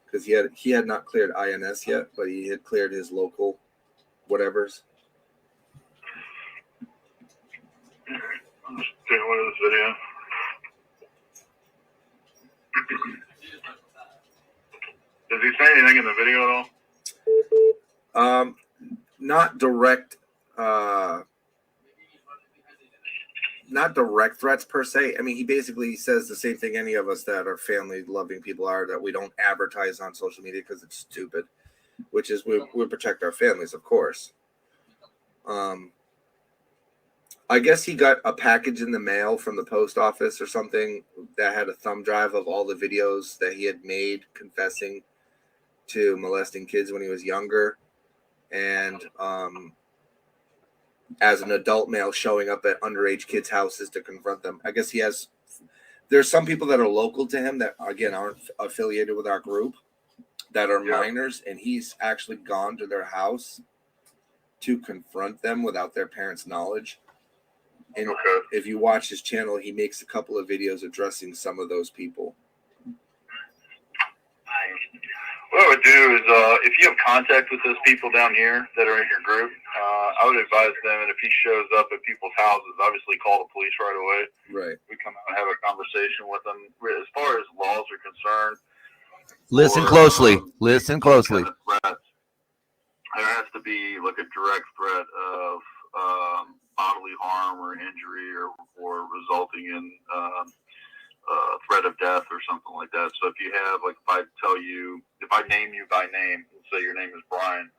[SPEAKER 2] Because he had not cleared INS yet, but he had cleared his local whatevers.
[SPEAKER 3] I'm just taking a look at this video. Does he say anything in the video at all?
[SPEAKER 2] Not direct threats per se. I mean, he basically says the same thing any of us that are family loving people are, that we don't advertise on social media because it's stupid, which is we protect our families, of course. I guess he got a package in the mail from the post office or something that had a thumb drive of all the videos that he had made confessing to molesting kids when he was younger. And as an adult male showing up at underage kids' houses to confront them. I guess there's some people that are local to him that, again, aren't affiliated with our group that are minors, and he's actually gone to their house to confront them without their parents' knowledge. And if you watch his channel, he makes a couple of videos addressing some of those people.
[SPEAKER 3] What I would do is, if you have contact with those people down here that are in your group, I would advise them, and if he shows up at people's houses, obviously call the police right away.
[SPEAKER 2] Right.
[SPEAKER 3] We come out and have a conversation with them. As far as laws are concerned,
[SPEAKER 4] Listen closely. Listen closely.
[SPEAKER 3] There has to be like a direct threat of bodily harm or injury or resulting in threat of death or something like that. So if you have, like, if I name you by name, let's say your name is Brian,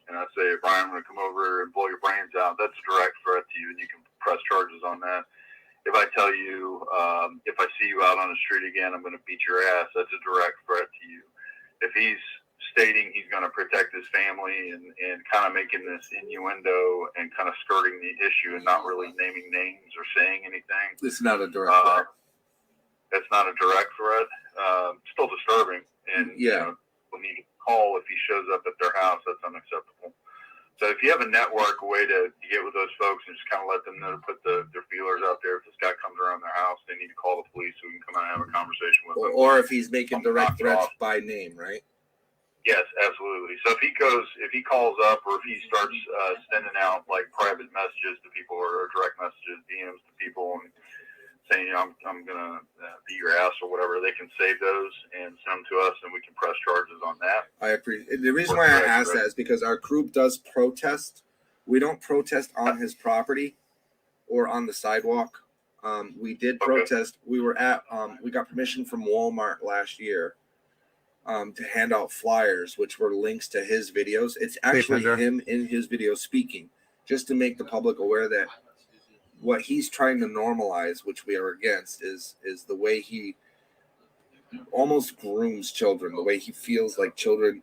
[SPEAKER 3] and I say, Brian, I'm going to come over and blow your brains out, that's a direct threat to you, and you can press charges on that. If I tell you, if I see you out on the street again, I'm going to beat your ass, that's a direct threat to you. If he's stating he's going to protect his family and kind of making this innuendo and kind of skirting the issue and not really naming names or saying anything.
[SPEAKER 2] It's not a direct threat.
[SPEAKER 3] That's not a direct threat. Still disturbing. And, you know, we'll need to call if he shows up at their house. That's unacceptable. So if you have a network, a way to get with those folks and just kind of let them know to put their feelers out there. If this guy comes around their house, they need to call the police so we can come out and have a conversation with them.
[SPEAKER 2] Or if he's making direct threats by name, right?
[SPEAKER 3] Yes, absolutely. So if he calls up, or if he starts sending out like private messages to people, or direct messages, DMs to people, and saying, I'm gonna beat your ass or whatever, they can save those and send them to us, and we can press charges on that.
[SPEAKER 2] I appreciate. The reason why I asked that is because our group does protest. We don't protest on his property or on the sidewalk. We did protest. We were at. We got permission from Walmart last year to hand out flyers, which were links to his videos. It's actually him in his video speaking, just to make the public aware that what he's trying to normalize, which we are against, is the way he almost grooms children, the way he feels like children,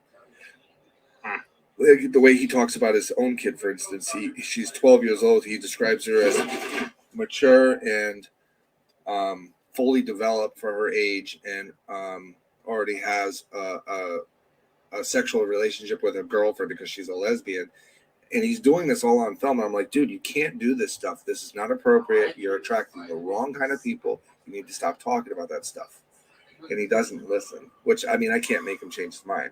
[SPEAKER 2] like the way he talks about his own kid, for instance. She's 12 years old. He describes her as mature and fully developed for her age, and already has a sexual relationship with a girlfriend because she's a lesbian. And he's doing this all on film. And I'm like, dude, you can't do this stuff. This is not appropriate. You're attracting the wrong kind of people. You need to stop talking about that stuff. And he doesn't listen, which, I mean, I can't make him change his mind.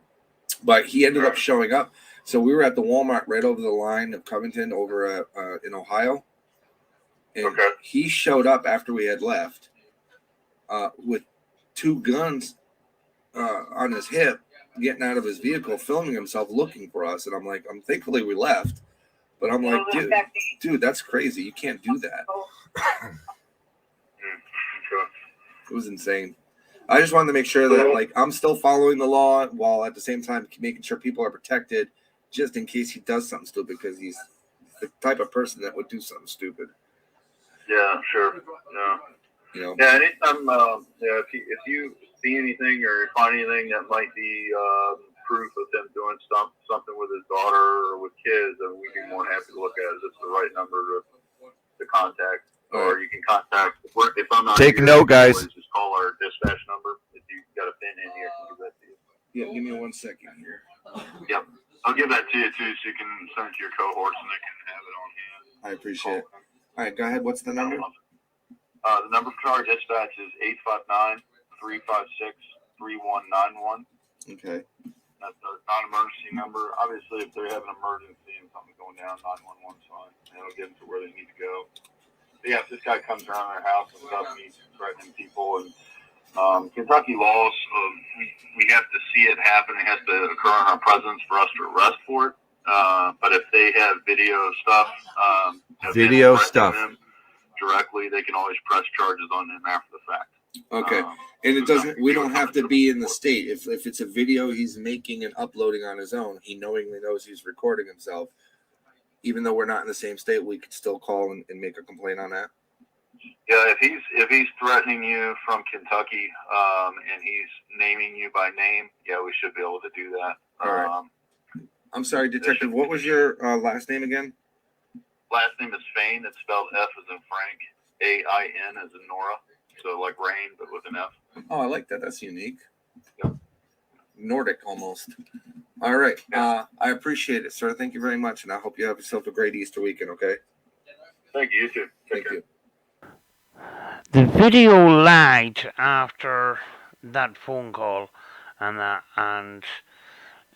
[SPEAKER 2] But he ended up showing up. So we were at the Walmart right over the line of Covington over in Ohio. And he showed up after we had left with 2 guns on his hip, getting out of his vehicle, filming himself, looking for us. And I'm like, thankfully we left. But I'm like, dude, that's crazy. You can't do that. It was insane. I just wanted to make sure that, like, I'm still following the law while at the same time making sure people are protected, just in case he does something stupid, because he's the type of person that would do something stupid.
[SPEAKER 3] Yeah, sure. Yeah.
[SPEAKER 2] You know?
[SPEAKER 3] Yeah, anytime, if you see anything or find anything that might be proof of him doing something with his daughter or with kids, then we'd be more than happy to look at it. Is this the right number to contact? Or you can contact, if I'm not
[SPEAKER 4] Take
[SPEAKER 3] here,
[SPEAKER 4] note, guys.
[SPEAKER 3] Just call our dispatch number. If you got a pin in here, I can give that to you.
[SPEAKER 2] Yeah, give me 1 second here.
[SPEAKER 3] Yep. I'll give that to you, too, so you can send it to your cohorts and they can have it on hand.
[SPEAKER 2] I appreciate it. All right, go ahead. What's the number?
[SPEAKER 3] The number for our dispatch is 859-356-3191.
[SPEAKER 2] Okay.
[SPEAKER 3] That's a non-emergency number. Obviously, if they have an emergency and something's going down, 911's fine. And it'll get them to where they need to go. But yeah, if this guy comes around their house and stuff, and he's threatening people, and Kentucky laws, we have to see it happen. It has to occur in our presence for us to arrest for it. But if they have video stuff, directly, they can always press charges on him after the fact.
[SPEAKER 2] Okay. And it doesn't, we don't have to be in the state. If it's a video he's making and uploading on his own, he knowingly knows he's recording himself. Even though we're not in the same state, we could still call and make a complaint on that.
[SPEAKER 3] Yeah, if he's threatening you from Kentucky, and he's naming you by name, yeah, we should be able to do that.
[SPEAKER 2] All right. I'm sorry, Detective. What was your last name again?
[SPEAKER 3] Last name is Fain. It's spelled F as in Frank, A-I-N as in Nora. So like rain, but with an F.
[SPEAKER 2] Oh, I like that. That's unique. Yep. Nordic almost. All right. I appreciate it, sir. Thank you very much, and I hope you have yourself a great Easter weekend, okay?
[SPEAKER 3] Thank you. You too.
[SPEAKER 2] Thank you.
[SPEAKER 1] The video lagged after that phone call, and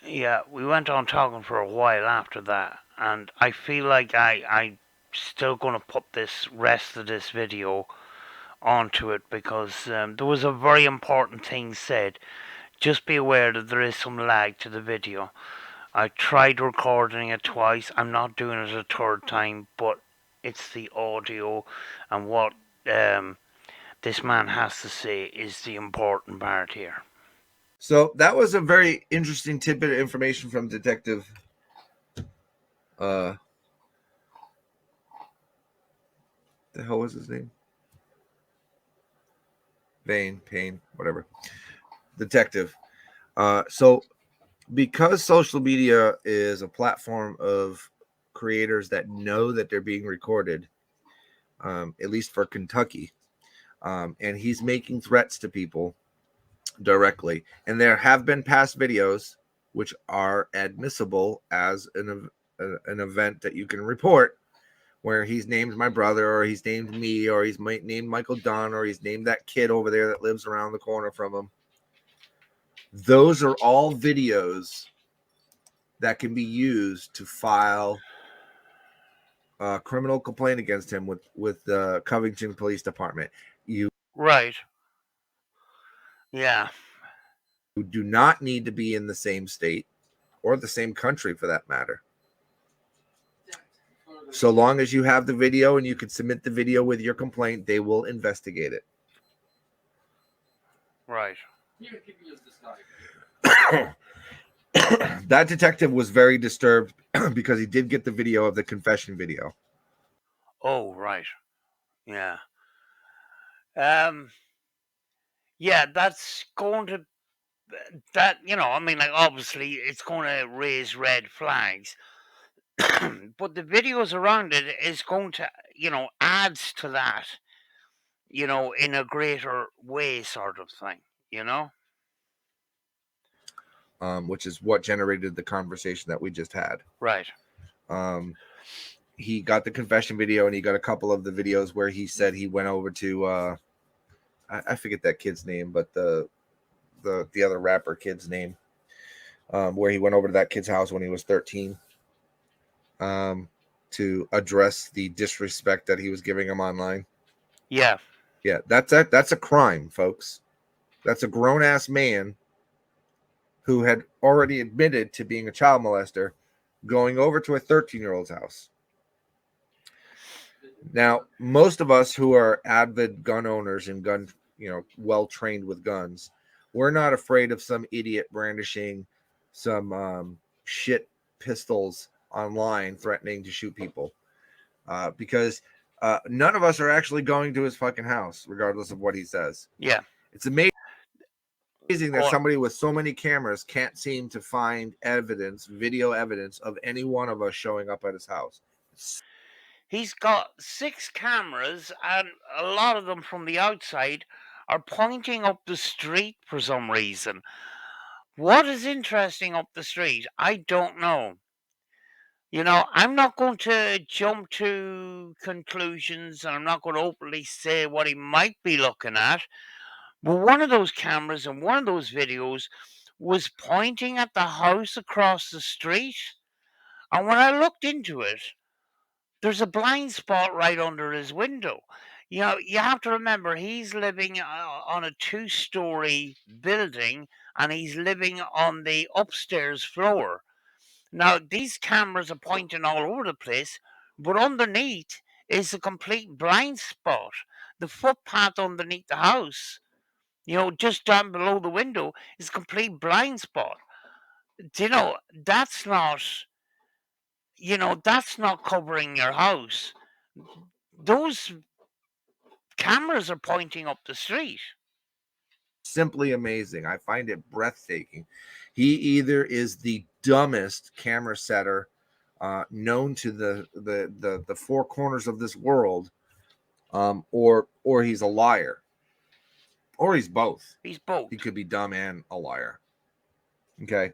[SPEAKER 1] yeah, we went on talking for a while after that, and I feel like I still gonna put this rest of this video onto it because there was a very important thing said. Just be aware that there is some lag to the video. I tried recording it twice. I'm not doing it a third time, but it's the audio and what this man has to say is the important part here.
[SPEAKER 4] So that was a very interesting tidbit of information from Detective the hell was his name? Payne, whatever. Detective. So because social media is a platform of creators that know that they're being recorded, at least for Kentucky, and he's making threats to people directly, and there have been past videos which are admissible as an event that you can report where he's named my brother, or he's named me, or he's named Michael Dunn, or he's named that kid over there that lives around the corner from him. Those are all videos that can be used to file a criminal complaint against him with the Covington Police Department. You
[SPEAKER 1] Right. Yeah.
[SPEAKER 4] do not need to be in the same state or the same country for that matter. So long as you have the video and you can submit the video with your complaint, they will investigate it.
[SPEAKER 1] Right.
[SPEAKER 4] That detective was very disturbed because he did get the video of the confession video.
[SPEAKER 1] Oh, right. Yeah. Yeah, that's going to that, I mean, like, obviously it's going to raise red flags. But the videos around it is going to, adds to that, in a greater way, sort of thing,
[SPEAKER 4] Which is what generated the conversation that we just had.
[SPEAKER 1] Right.
[SPEAKER 4] He got the confession video, and he got a couple of the videos where he said he went over to I forget that kid's name, but the other rapper kid's name, where he went over to that kid's house when he was 13, to address the disrespect that he was giving him online.
[SPEAKER 1] Yeah.
[SPEAKER 4] Yeah, that's a crime, folks. That's a grown-ass man who had already admitted to being a child molester going over to a 13-year-old's house. Now, most of us who are avid gun owners and well trained with guns, we're not afraid of some idiot brandishing some shit pistols online threatening to shoot people, because none of us are actually going to his fucking house, regardless of what he says.
[SPEAKER 1] Yeah.
[SPEAKER 4] It's amazing that somebody with so many cameras can't seem to find video evidence of any one of us showing up at his house.
[SPEAKER 1] He's got 6 cameras, and a lot of them from the outside are pointing up the street for some reason. What is interesting up the street? I don't know. I'm not going to jump to conclusions, and I'm not going to openly say what he might be looking at. But one of those cameras and one of those videos was pointing at the house across the street. And when I looked into it, there's a blind spot right under his window. You have to remember he's living on a 2-story building, and he's living on the upstairs floor. Now, these cameras are pointing all over the place, but underneath is a complete blind spot. The footpath underneath the house, just down below the window, is a complete blind spot. That's not, that's not covering your house. Those cameras are pointing up the street.
[SPEAKER 4] Simply amazing. I find it breathtaking. He either is the dumbest camera setter known to the four corners of this world, or he's a liar, or he's both.
[SPEAKER 1] He's both.
[SPEAKER 4] He could be dumb and a liar. Okay.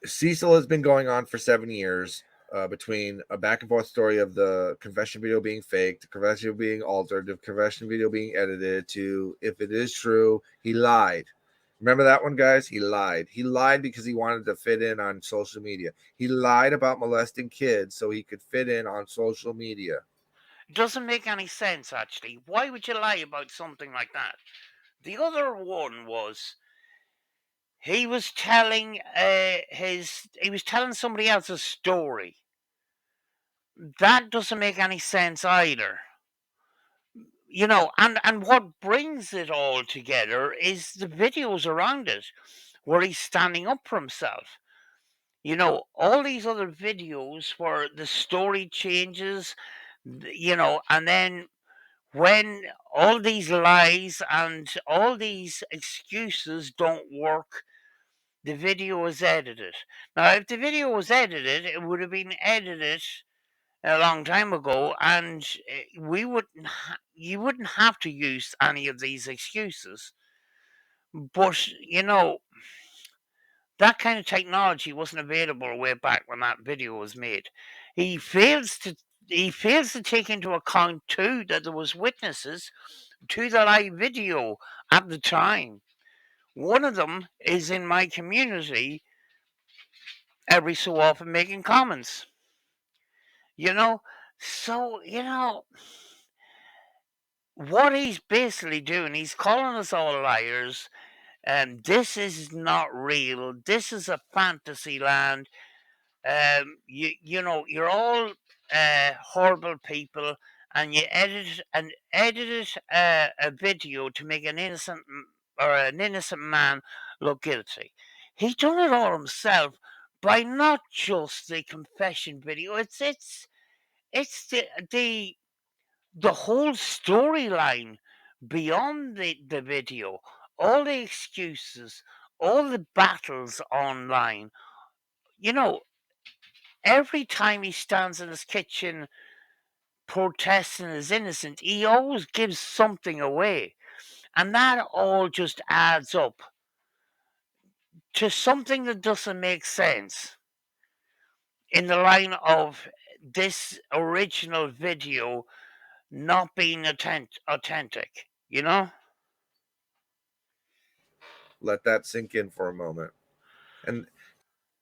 [SPEAKER 4] Cecil has been going on for 7 years, between a back and forth story of the confession video being faked, the confession video being altered, the confession video being edited, to if it is true, he lied. Remember that one, guys? He lied. He lied because he wanted to fit in on social media. He lied about molesting kids so he could fit in on social media.
[SPEAKER 1] It doesn't make any sense, actually. Why would you lie about something like that? The other one was he was telling somebody else's story. That doesn't make any sense either. And what brings it all together is the videos around it where he's standing up for himself. All these other videos where the story changes, and then when all these lies and all these excuses don't work, the video is edited. Now, if the video was edited, it would have been edited a long time ago, and you wouldn't have to use any of these excuses. But That kind of technology wasn't available way back when that video was made. He fails to he fails to take into account too that there was witnesses to the live video at the time. One of them is in my community every so often making comments. You know, so what he's basically doing, he's calling us all liars. This is not real. This is a fantasy land. You're all horrible people, and you edited a video to make an innocent man look guilty. He done it all himself by not just the confession video. It's the whole storyline beyond the video, all the excuses, all the battles online. You know, every time he stands in his kitchen protesting his innocence, he always gives something away. And that all just adds up to something that doesn't make sense in the line of this original video not being authentic, you know?
[SPEAKER 4] Let that sink in for a moment. And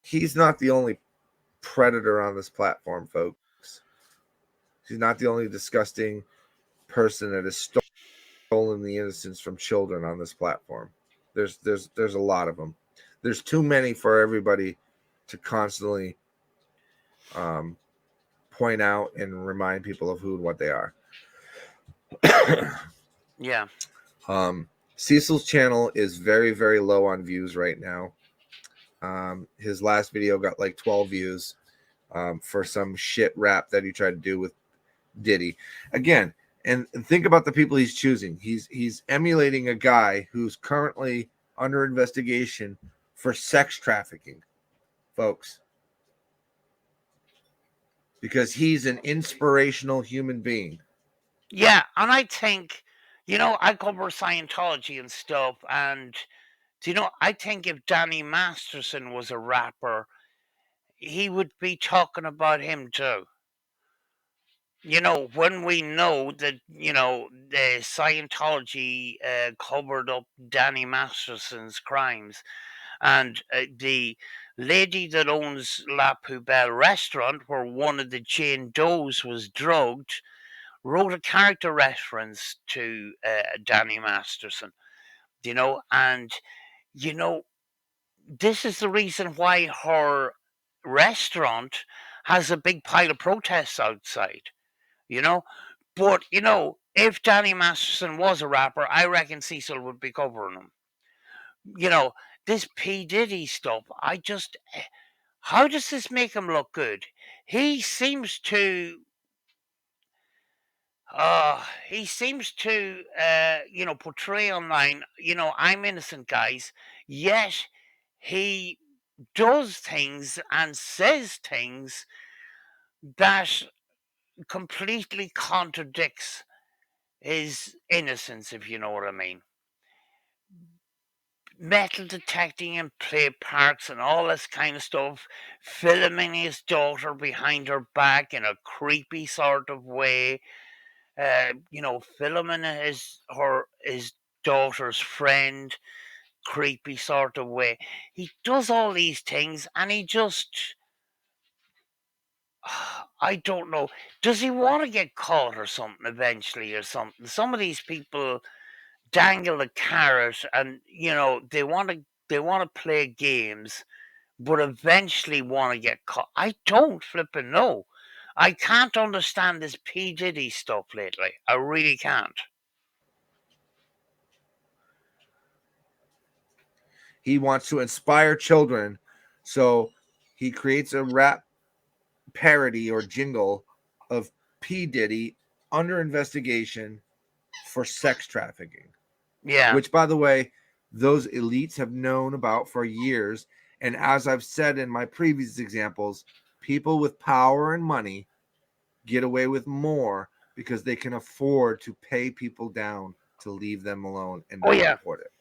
[SPEAKER 4] he's not the only predator on this platform, folks. He's not the only disgusting person that has stolen the innocence from children on this platform. There's a lot of them. There's too many for everybody to constantly point out and remind people of who and what they are.
[SPEAKER 1] Yeah.
[SPEAKER 4] Cecil's channel is very, very low on views right now. His last video got like 12 views for some shit rap that he tried to do with Diddy. Again, and think about the people he's choosing. He's emulating a guy who's currently under investigation for sex trafficking, folks. Because he's an inspirational human being.
[SPEAKER 1] Yeah, and I think, I cover Scientology and stuff, and I think if Danny Masterson was a rapper, he would be talking about him too. When we know that, the Scientology covered up Danny Masterson's crimes, and the lady that owns La Poubelle restaurant, where one of the Jane Does was drugged, wrote a character reference to Danny Masterson, and, you know, this is the reason why her restaurant has a big pile of protests outside, you know. But, if Danny Masterson was a rapper, I reckon Cecil would be covering him. This P. Diddy stuff, how does this make him look good? He seems to portray online, I'm innocent, guys. Yet he does things and says things that completely contradicts his innocence, if you know what I mean. Metal detecting in play parks and all this kind of stuff, filming his daughter behind her back in a creepy sort of way, filming his daughter's friend, creepy sort of way. He does all these things, and he just, I don't know. Does he want to get caught or something eventually, or something? Some of these people dangle the carrot, and they want to play games, but eventually want to get caught. I don't flipping know. I can't understand this P Diddy stuff lately. I really can't.
[SPEAKER 4] He wants to inspire children, so he creates a rap parody or jingle of P. Diddy under investigation for sex trafficking.
[SPEAKER 1] Yeah.
[SPEAKER 4] Which, by the way, those elites have known about for years. And as I've said in my previous examples, people with power and money get away with more because they can afford to pay people down to leave them alone and not report it.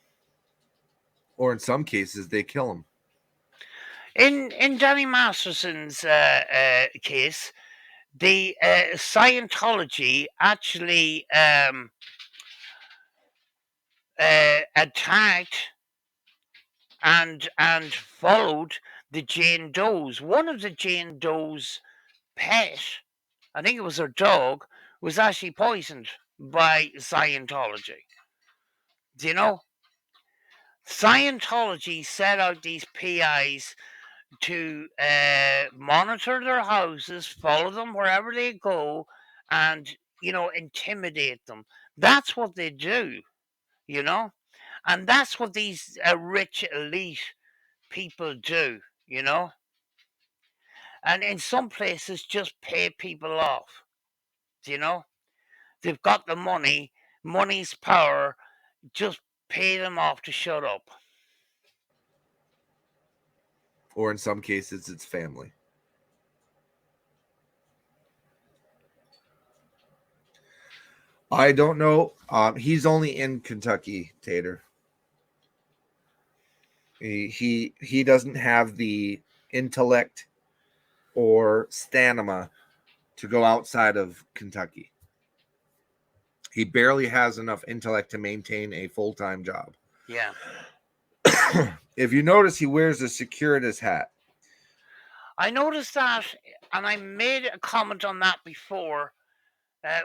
[SPEAKER 4] Or in some cases, they kill them.
[SPEAKER 1] In Danny Masterson's case, the Scientology actually attacked and followed the Jane Doe's. One of the Jane Doe's pet, I think it was her dog, was actually poisoned by Scientology. Do you know? Scientology set out these PIs to monitor their houses, follow them wherever they go, and intimidate them. That's what they do, you know, and that's what these rich elite people do, and in some places just pay people off. You know, they've got the money, money's power. Just pay them off to shut up.
[SPEAKER 4] Or in some cases, it's family. I don't know. He's only in Kentucky, Tater. He doesn't have the intellect or stamina to go outside of Kentucky. He barely has enough intellect to maintain a full-time job.
[SPEAKER 1] Yeah.
[SPEAKER 4] If you notice, he wears a Securitas hat.
[SPEAKER 1] I noticed that, and I made a comment on that before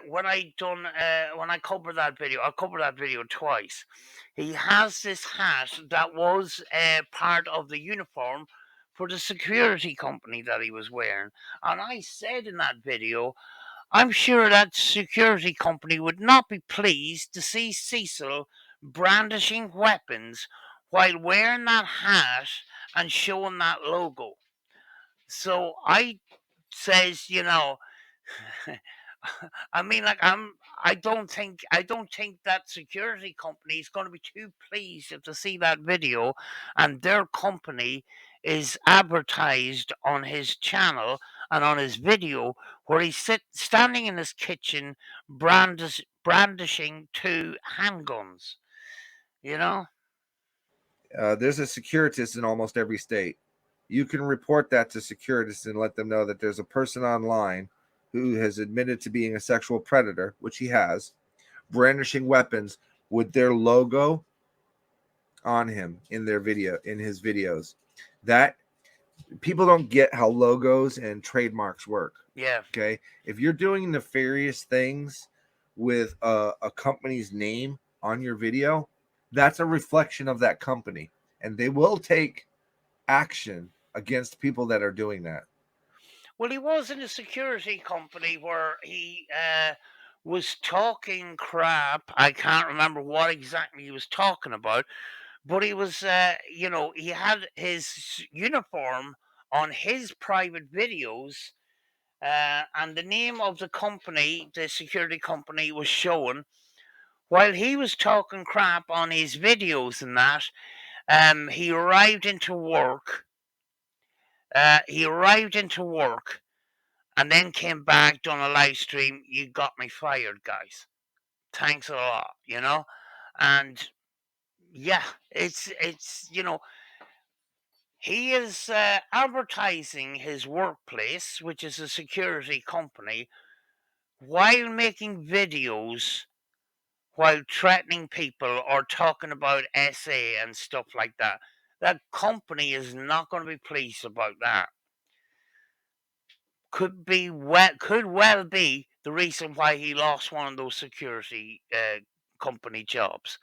[SPEAKER 1] when I covered that video. I covered that video twice. He has this hat that was part of the uniform for the security company that he was wearing, and I said in that video, I'm sure that security company would not be pleased to see Cecil brandishing weapons while wearing that hat and showing that logo. So I says, I mean, like I don't think that security company is going to be too pleased to see that video, and their company is advertised on his channel and on his video where he's standing in his kitchen brandishing two handguns. You know?
[SPEAKER 4] There's a Securitas in almost every state. You can report that to Securitas and let them know that there's a person online who has admitted to being a sexual predator, which he has, brandishing weapons with their logo on him in his videos. That people don't get how logos and trademarks work.
[SPEAKER 1] Yeah.
[SPEAKER 4] Okay. If you're doing nefarious things with a company's name on your video, that's a reflection of that company, and they will take action against people that are doing that.
[SPEAKER 1] Well, he was in a security company where he was talking crap. I can't remember what exactly he was talking about, but he was, he had his uniform on his private videos, and the name of the company, the security company, was showing while he was talking crap on his videos and that. He arrived into work. He arrived into work and then came back, done a live stream. You got me fired, guys. Thanks a lot. And yeah, it's he is advertising his workplace, which is a security company, while making videos, while threatening people or talking about SA and stuff like that. That company is not going to be pleased about that. Could well be the reason why he lost one of those security company jobs.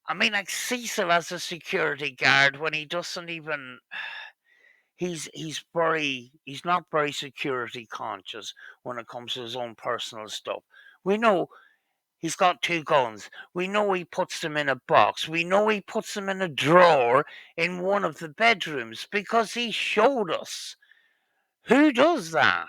[SPEAKER 1] I mean, like Cecil as a security guard when he doesn't even he's not very security conscious when it comes to his own personal stuff. We know he's got two guns. We know he puts them in a box. We know he puts them in a drawer in one of the bedrooms because he showed us. Who does that?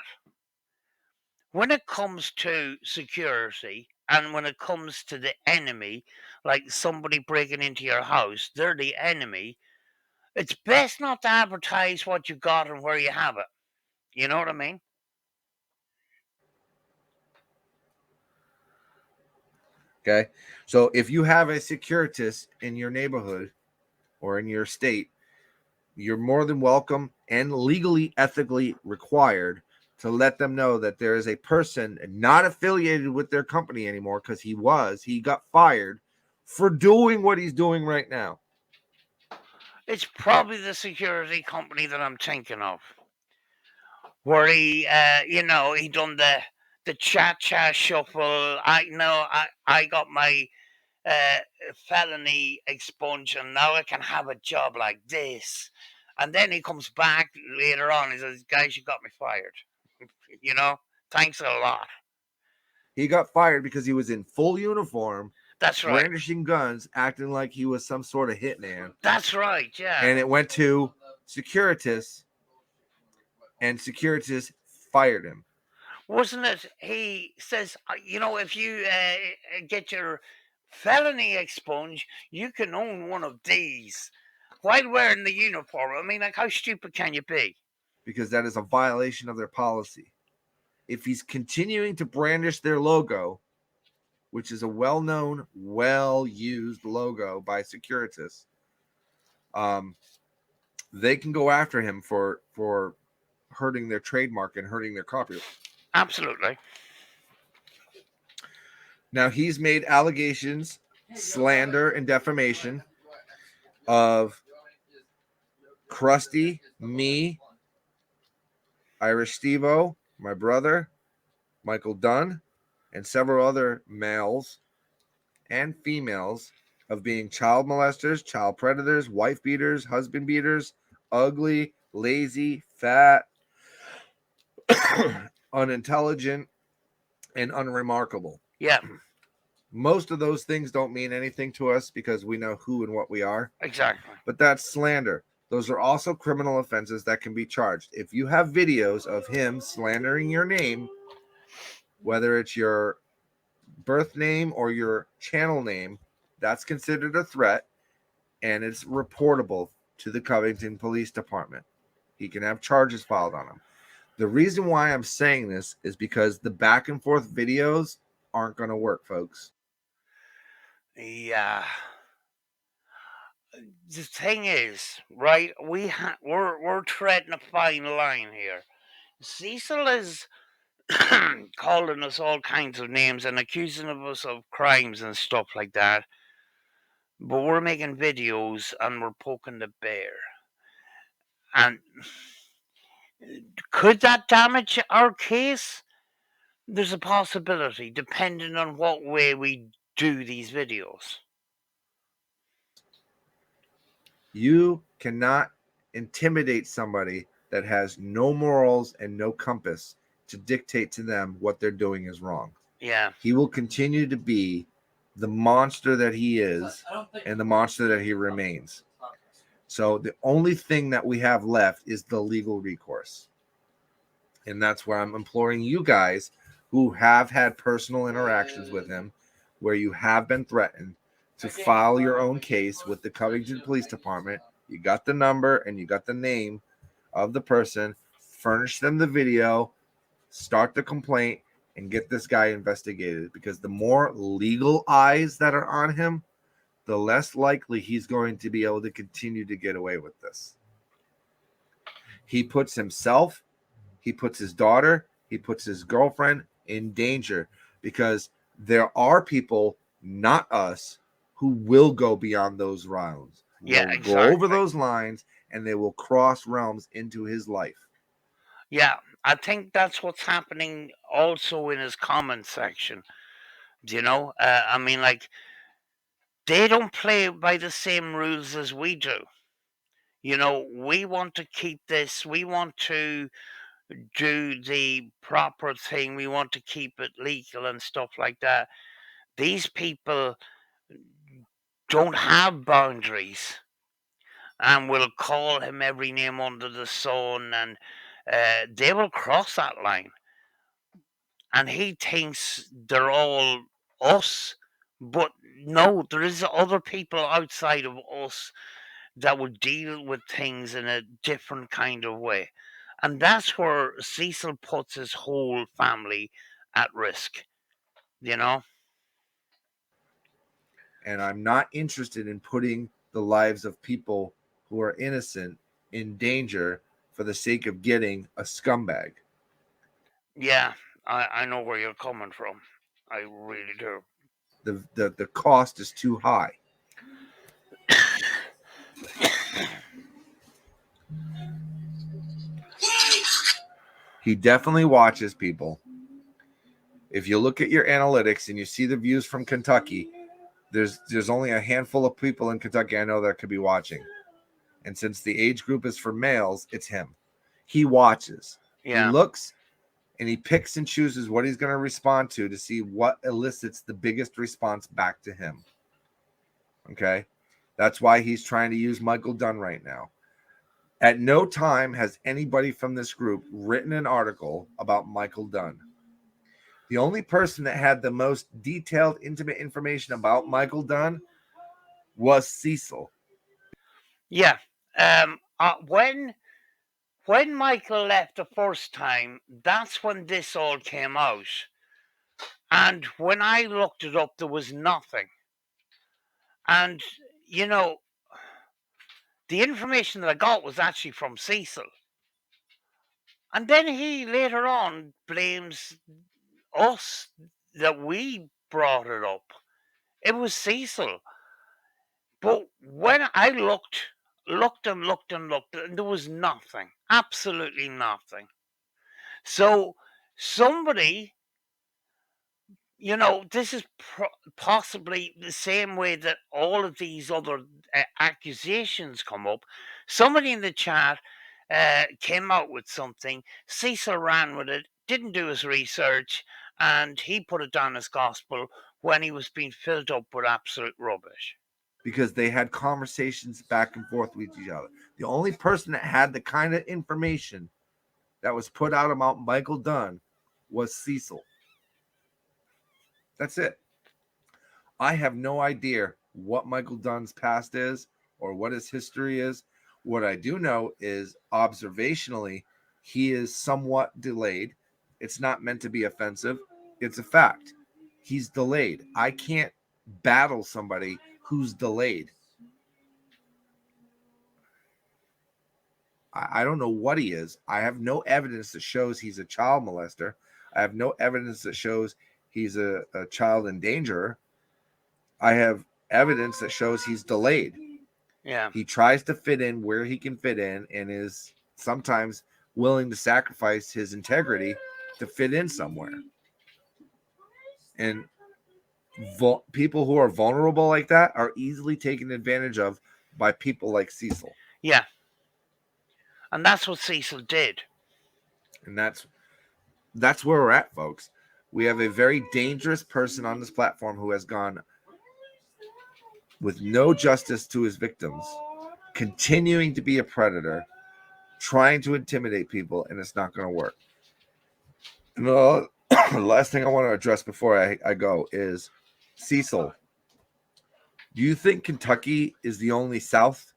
[SPEAKER 1] When it comes to security and when it comes to the enemy, like somebody breaking into your house, they're the enemy. It's best not to advertise what you got and where you have it. You know what I mean?
[SPEAKER 4] Okay. So if you have a Securitas in your neighborhood or in your state, you're more than welcome and legally, ethically required to let them know that there is a person not affiliated with their company anymore, because he got fired for doing what he's doing right now.
[SPEAKER 1] It's probably the security company that I'm thinking of, where he, he done the cha-cha shuffle. I got my uh, felony expunged, and now I can have a job like this. And then he comes back later on. He says, "Guys, you got me fired. You know, thanks a lot."
[SPEAKER 4] He got fired because he was in full uniform,
[SPEAKER 1] That's right.
[SPEAKER 4] brandishing guns, acting like he was some sort of hitman.
[SPEAKER 1] That's right. Yeah.
[SPEAKER 4] And it went to Securitas, and Securitas fired him.
[SPEAKER 1] Wasn't it? He says, if you get your felony expunged, you can own one of these while wearing the uniform. I mean, like, how stupid can you be?
[SPEAKER 4] Because that is a violation of their policy. If he's continuing to brandish their logo, which is a well-known, well-used logo by Securitas, they can go after him for hurting their trademark and hurting their copyright.
[SPEAKER 1] Absolutely.
[SPEAKER 4] Now, he's made allegations, slander, and defamation of Krusty, me, Irish Stevo, my brother, Michael Dunn, and several other males and females of being child molesters, child predators, wife beaters, husband beaters, ugly, lazy, fat, unintelligent, and unremarkable.
[SPEAKER 1] Yeah.
[SPEAKER 4] Most of those things don't mean anything to us because we know who and what we are.
[SPEAKER 1] Exactly.
[SPEAKER 4] But that's slander. Those are also criminal offenses that can be charged. If you have videos of him slandering your name, whether it's your birth name or your channel name, that's considered a threat, and it's reportable to the Covington Police Department. He can have charges filed on him. The reason why I'm saying this is because the back and forth videos aren't going to work, folks.
[SPEAKER 1] Yeah. The thing is, right? We're treading a fine line here. Cecil is calling us all kinds of names and accusing of us of crimes and stuff like that. But we're making videos and we're poking the bear. And could that damage our case? There's a possibility, depending on what way we do these videos.
[SPEAKER 4] You cannot intimidate somebody that has no morals and no compass to dictate to them what they're doing is wrong.
[SPEAKER 1] Yeah.
[SPEAKER 4] He will continue to be the monster that he is and the monster that he remains. So the only thing that we have left is the legal recourse. And that's where I'm imploring you guys who have had personal interactions with him, where you have been threatened, to file your own case with the Covington Police Department. You got the number and you got the name of the person. Furnish them the video, start the complaint, and get this guy investigated. Because the more legal eyes that are on him, the less likely he's going to be able to continue to get away with this. He puts himself, he puts his daughter, he puts his girlfriend in danger, because there are people, not us, who will go beyond those rounds.
[SPEAKER 1] Yeah,
[SPEAKER 4] They'll
[SPEAKER 1] exactly.
[SPEAKER 4] go over those lines and they will cross realms into his life.
[SPEAKER 1] Yeah, I think that's what's happening also in his comment section. I mean, like, they don't play by the same rules as we do. We want to keep this, we want to do the proper thing, we want to keep it legal and stuff like that. These people don't have boundaries and will call him every name under the sun, and they will cross that line. And he thinks they're all us, but no, there is other people outside of us that would deal with things in a different kind of way. And that's where Cecil puts his whole family at risk, you know?
[SPEAKER 4] And I'm not interested in putting the lives of people who are innocent in danger for the sake of getting a scumbag.
[SPEAKER 1] Yeah, I know where you're coming from. I really do.
[SPEAKER 4] The cost is too high. He definitely watches people. If you look at your analytics and you see the views from Kentucky, there's only a handful of people in Kentucky I know that could be watching. And since the age group is for males, it's him. He watches. He
[SPEAKER 1] Yeah,
[SPEAKER 4] looks and he picks and chooses what he's going to respond to see what elicits the biggest response back to him. Okay? That's why he's trying to use Michael Dunn right now. At no time has anybody from this group written an article about Michael Dunn. The only person that had the most detailed, intimate information about Michael Dunn was Cecil.
[SPEAKER 1] yeah. When Michael left the first time, that's when this all came out. And when I looked it up, there was nothing. And you know, the information that I got was actually from Cecil. And then he later on blames us that we brought it up. It was Cecil. But when I looked, and there was nothing. Absolutely nothing. So somebody, this is possibly the same way that all of these other accusations come up. Somebody in the chat came out with something. Cecil ran with it, didn't do his research, and he put it down as gospel when he was being filled up with absolute rubbish.
[SPEAKER 4] Because they had conversations back and forth with each other. The only person that had the kind of information that was put out about Michael Dunn was Cecil. That's it. I have no idea what Michael Dunn's past is or what his history is. What I do know is observationally, he is somewhat delayed. It's not meant to be offensive. It's a fact. He's delayed. I can't battle somebody who's delayed. I don't know what he is. I have no evidence that shows he's a child molester. I have no evidence that shows he's a child endangerer. I have evidence that shows he's delayed.
[SPEAKER 1] Yeah.
[SPEAKER 4] He tries to fit in where he can fit in and is sometimes willing to sacrifice his integrity to fit in somewhere. And people who are vulnerable like that are easily taken advantage of by people like Cecil.
[SPEAKER 1] Yeah. And that's what Cecil did.
[SPEAKER 4] And that's where we're at, folks. We have a very dangerous person on this platform who has gone with no justice to his victims, continuing to be a predator, trying to intimidate people, and it's not going to work. And the last thing I want to address before I go is Cecil. Do you think Kentucky is the only South?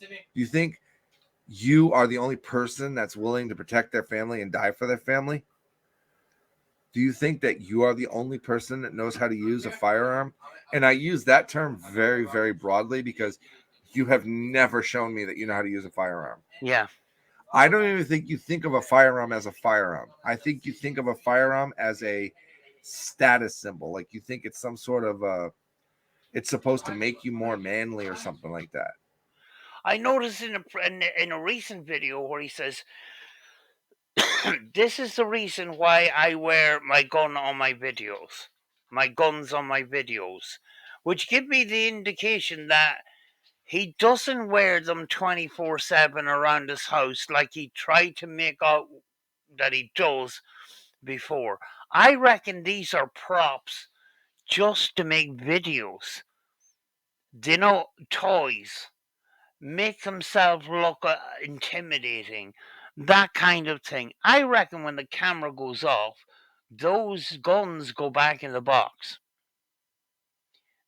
[SPEAKER 4] Do you think you are the only person that's willing to protect their family and die for their family? Do you think that you are the only person that knows how to use a firearm? And I use that term very, very broadly because you have never shown me that you know how to use a firearm.
[SPEAKER 1] Yeah.
[SPEAKER 4] I don't even think you think of a firearm as a firearm. I think you think of a firearm as a status symbol. Like you think it's some sort of it's supposed to make you more manly or something like that.
[SPEAKER 1] I noticed in a recent video where he says, "This is the reason why I wear my gun on my videos, my guns on my videos," which give me the indication that he doesn't wear them 24/7 around his house like he tried to make out that he does before. I reckon these are props just to make videos. Toys. Make themselves look intimidating. That kind of thing. I reckon when the camera goes off, those guns go back in the box.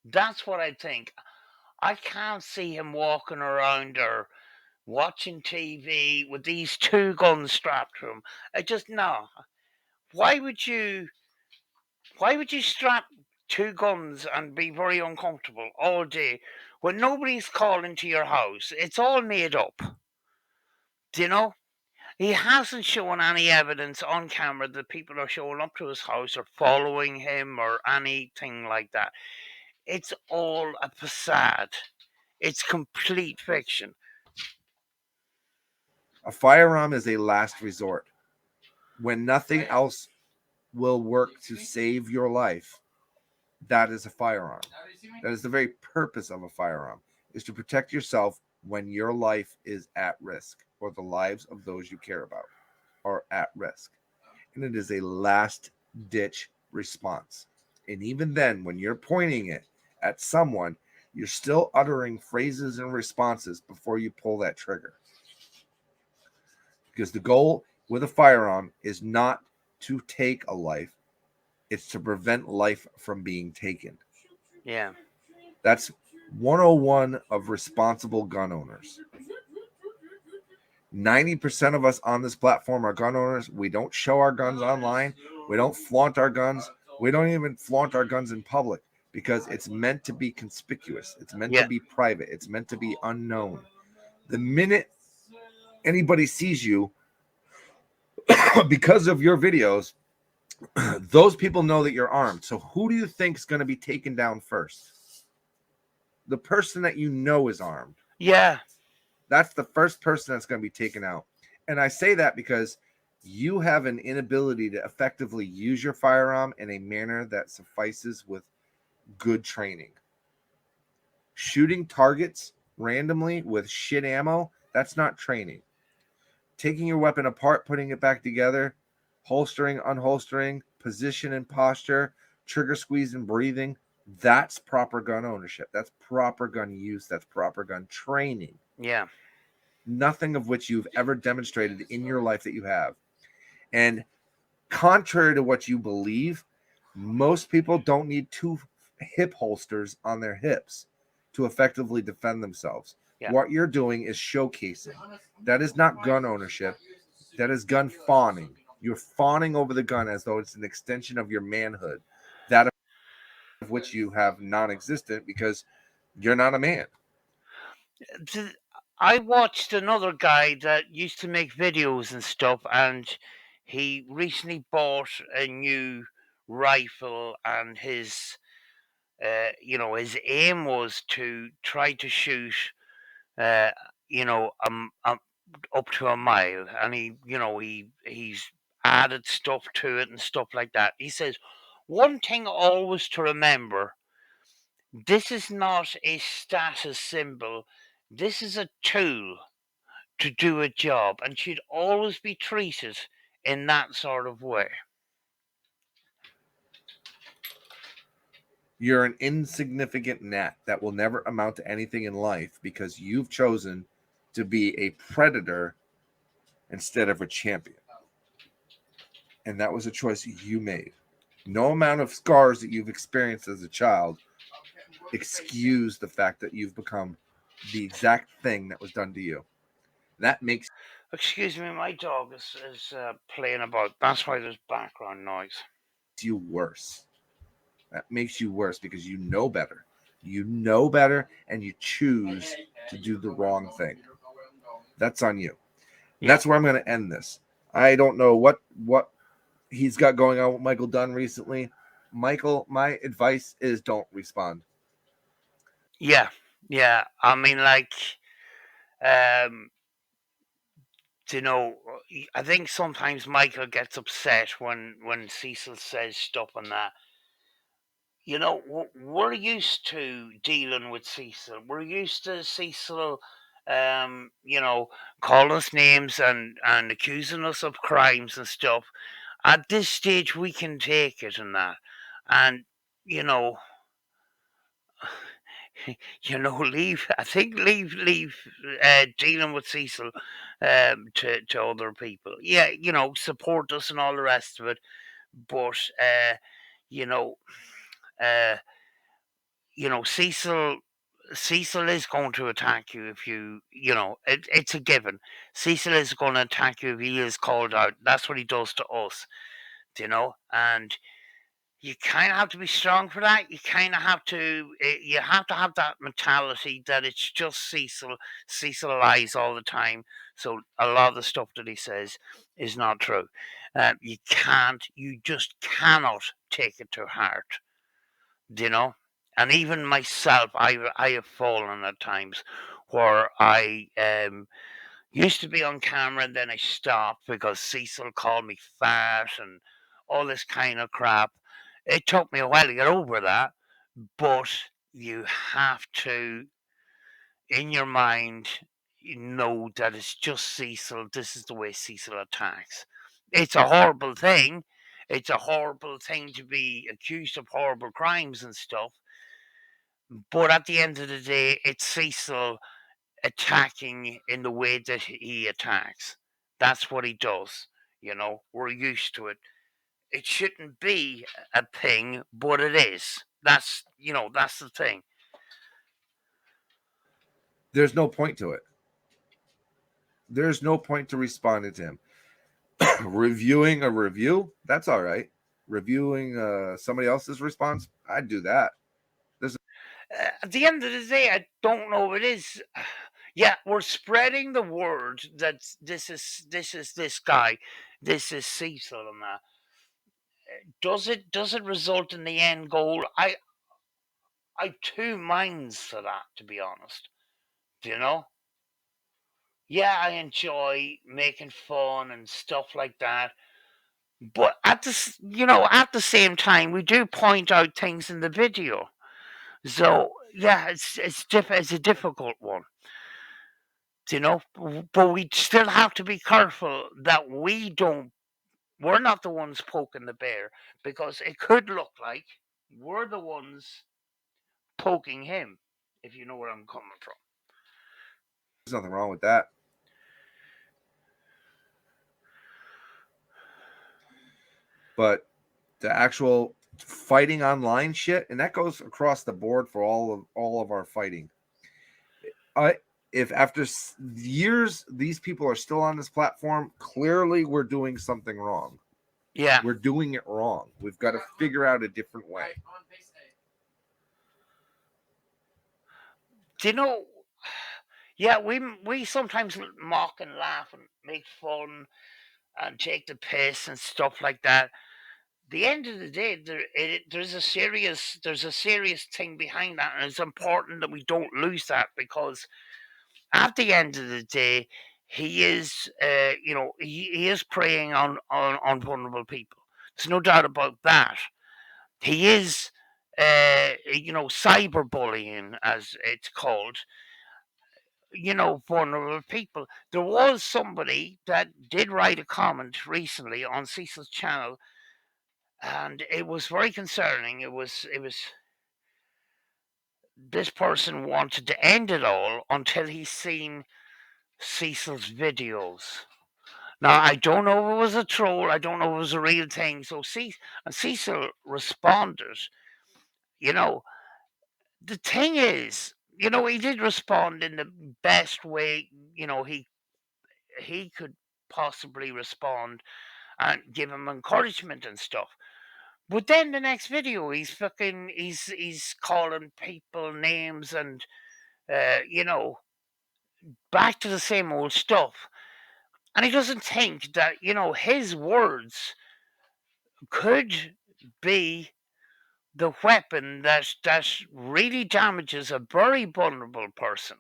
[SPEAKER 1] That's what I think. I can't see him walking around or watching TV with these two guns strapped to him. I just no. Why would you? Why would you strap two guns and be very uncomfortable all day when nobody's calling to your house? It's all made up. Do you know? He hasn't shown any evidence on camera that people are showing up to his house or following him or anything like that. It's all a facade. It's complete fiction.
[SPEAKER 4] A firearm is a last resort. When nothing else will work to save your life, that is a firearm. That is the very purpose of a firearm, is to protect yourself when your life is at risk or the lives of those you care about are at risk. And it is a last ditch response. And even then, when you're pointing it at someone, you're still uttering phrases and responses before you pull that trigger. Because the goal with a firearm is not to take a life, it's to prevent life from being taken.
[SPEAKER 1] Yeah.
[SPEAKER 4] That's 101 of responsible gun owners. 90% of us on this platform are gun owners. We don't show our guns online. We don't flaunt our guns. We don't even flaunt our guns in public because it's meant to be conspicuous. It's meant to
[SPEAKER 1] Yeah.
[SPEAKER 4] be private. It's meant to be unknown. The minute anybody sees you because of your videos, those people know that you're armed. So who do you think is going to be taken down first? The person that you know is armed.
[SPEAKER 1] Yeah.
[SPEAKER 4] That's the first person that's going to be taken out. And I say that because you have an inability to effectively use your firearm in a manner that suffices with good training. Shooting targets randomly with shit ammo, that's not training. Taking your weapon apart, putting it back together, holstering, unholstering, position and posture, trigger squeeze and breathing, that's proper gun ownership. That's proper gun use. That's proper gun training.
[SPEAKER 1] Yeah.
[SPEAKER 4] Nothing of which you've ever demonstrated in your life that you have. And contrary to what you believe, most people don't need two hip holsters on their hips to effectively defend themselves.
[SPEAKER 1] Yeah.
[SPEAKER 4] What you're doing is showcasing. That is not gun ownership. That is gun fawning. You're fawning over the gun as though it's an extension of your manhood, that of which you have non-existent because you're not a man.
[SPEAKER 1] I watched another guy that used to make videos and stuff, and he recently bought a new rifle, and his aim was to try to shoot, uh, you know, up to a mile, and he's added stuff to it and stuff like that. He says one thing always to remember: this is not a status symbol. This is a tool to do a job and should always be treated in that sort of way.
[SPEAKER 4] You're an insignificant gnat that will never amount to anything in life because you've chosen to be a predator instead of a champion. And that was a choice you made. No amount of scars that you've experienced as a child excuse the fact that you've become the exact thing that was done to you. That makes
[SPEAKER 1] Excuse me, my dog is playing about. That's why there's background noise.
[SPEAKER 4] you worse. That makes you worse because you know better. You know better and you choose to do the wrong thing. That's on you. And that's where I'm going to end this. I don't know what he's got going on with Michael Dunn recently. Michael, my advice is don't respond.
[SPEAKER 1] Yeah, yeah. I mean, like, um, you know, I think sometimes Michael gets upset when Cecil says stuff and that. You know, we're used to dealing with Cecil. We're used to Cecil, calling us names and accusing us of crimes and stuff. At this stage, we can take it and that, and you know, leave. I think leave dealing with Cecil to other people. Yeah, support us and all the rest of it. But you know, uh, Cecil is going to attack you if it's a given. Cecil is going to attack you if he is called out. That's what he does to us, and you kind of have to be strong for that. You have to have that mentality that it's just Cecil. Cecil lies all the time, so a lot of the stuff that he says is not true. You just cannot take it to heart, you know. And even myself, I have fallen at times where I used to be on camera and then I stopped because Cecil called me fat and all this kind of crap. It took me a while to get over that, but you have to, in your mind, you know that it's just Cecil. This is the way Cecil attacks. It's a horrible thing. It's a horrible thing to be accused of horrible crimes and stuff. But at the end of the day, it's Cecil attacking in the way that he attacks. That's what he does. We're used to it. It shouldn't be a thing, but it is. That's the thing.
[SPEAKER 4] There's no point to it. There's no point to responding to him. Reviewing a review, that's all right. Reviewing somebody else's response, I'd do that.
[SPEAKER 1] At the end of the day, I don't know if it is. Yeah, we're spreading the word that this is this guy, this is Cecil, and that. Does it result in the end goal? I two minds to that, to be honest. Do you know? Yeah, I enjoy making fun and stuff like that. But at the same time, we do point out things in the video. So yeah, it's a difficult one. But we still have to be careful that we're not the ones poking the bear, because it could look like we're the ones poking him, if you know where I'm coming from.
[SPEAKER 4] There's nothing wrong with that. But the actual fighting online shit, and that goes across the board for all of our fighting. If after years these people are still on this platform, clearly we're doing something wrong.
[SPEAKER 1] Yeah.
[SPEAKER 4] We're doing it wrong. We've got to figure out a different way.
[SPEAKER 1] Do you know? Yeah, we sometimes mock and laugh and make fun and take the piss and stuff like that. The end of the day, there's a serious thing behind that, and it's important that we don't lose that, because at the end of the day, he is, he is preying on vulnerable people. There's no doubt about that. He is, cyberbullying, as it's called. Vulnerable people. There was somebody that did write a comment recently on Cecil's channel, and it was very concerning. It was this person wanted to end it all until he's seen Cecil's videos. Now I don't know if it was a troll. I don't know if it was a real thing. So Cecil responded. You know, the thing is, he did respond in the best way. He could possibly respond and give him encouragement and stuff. But then the next video, he's calling people names and uh, you know back to the same old stuff. And he doesn't think that his words could be the weapon that really damages a very vulnerable person.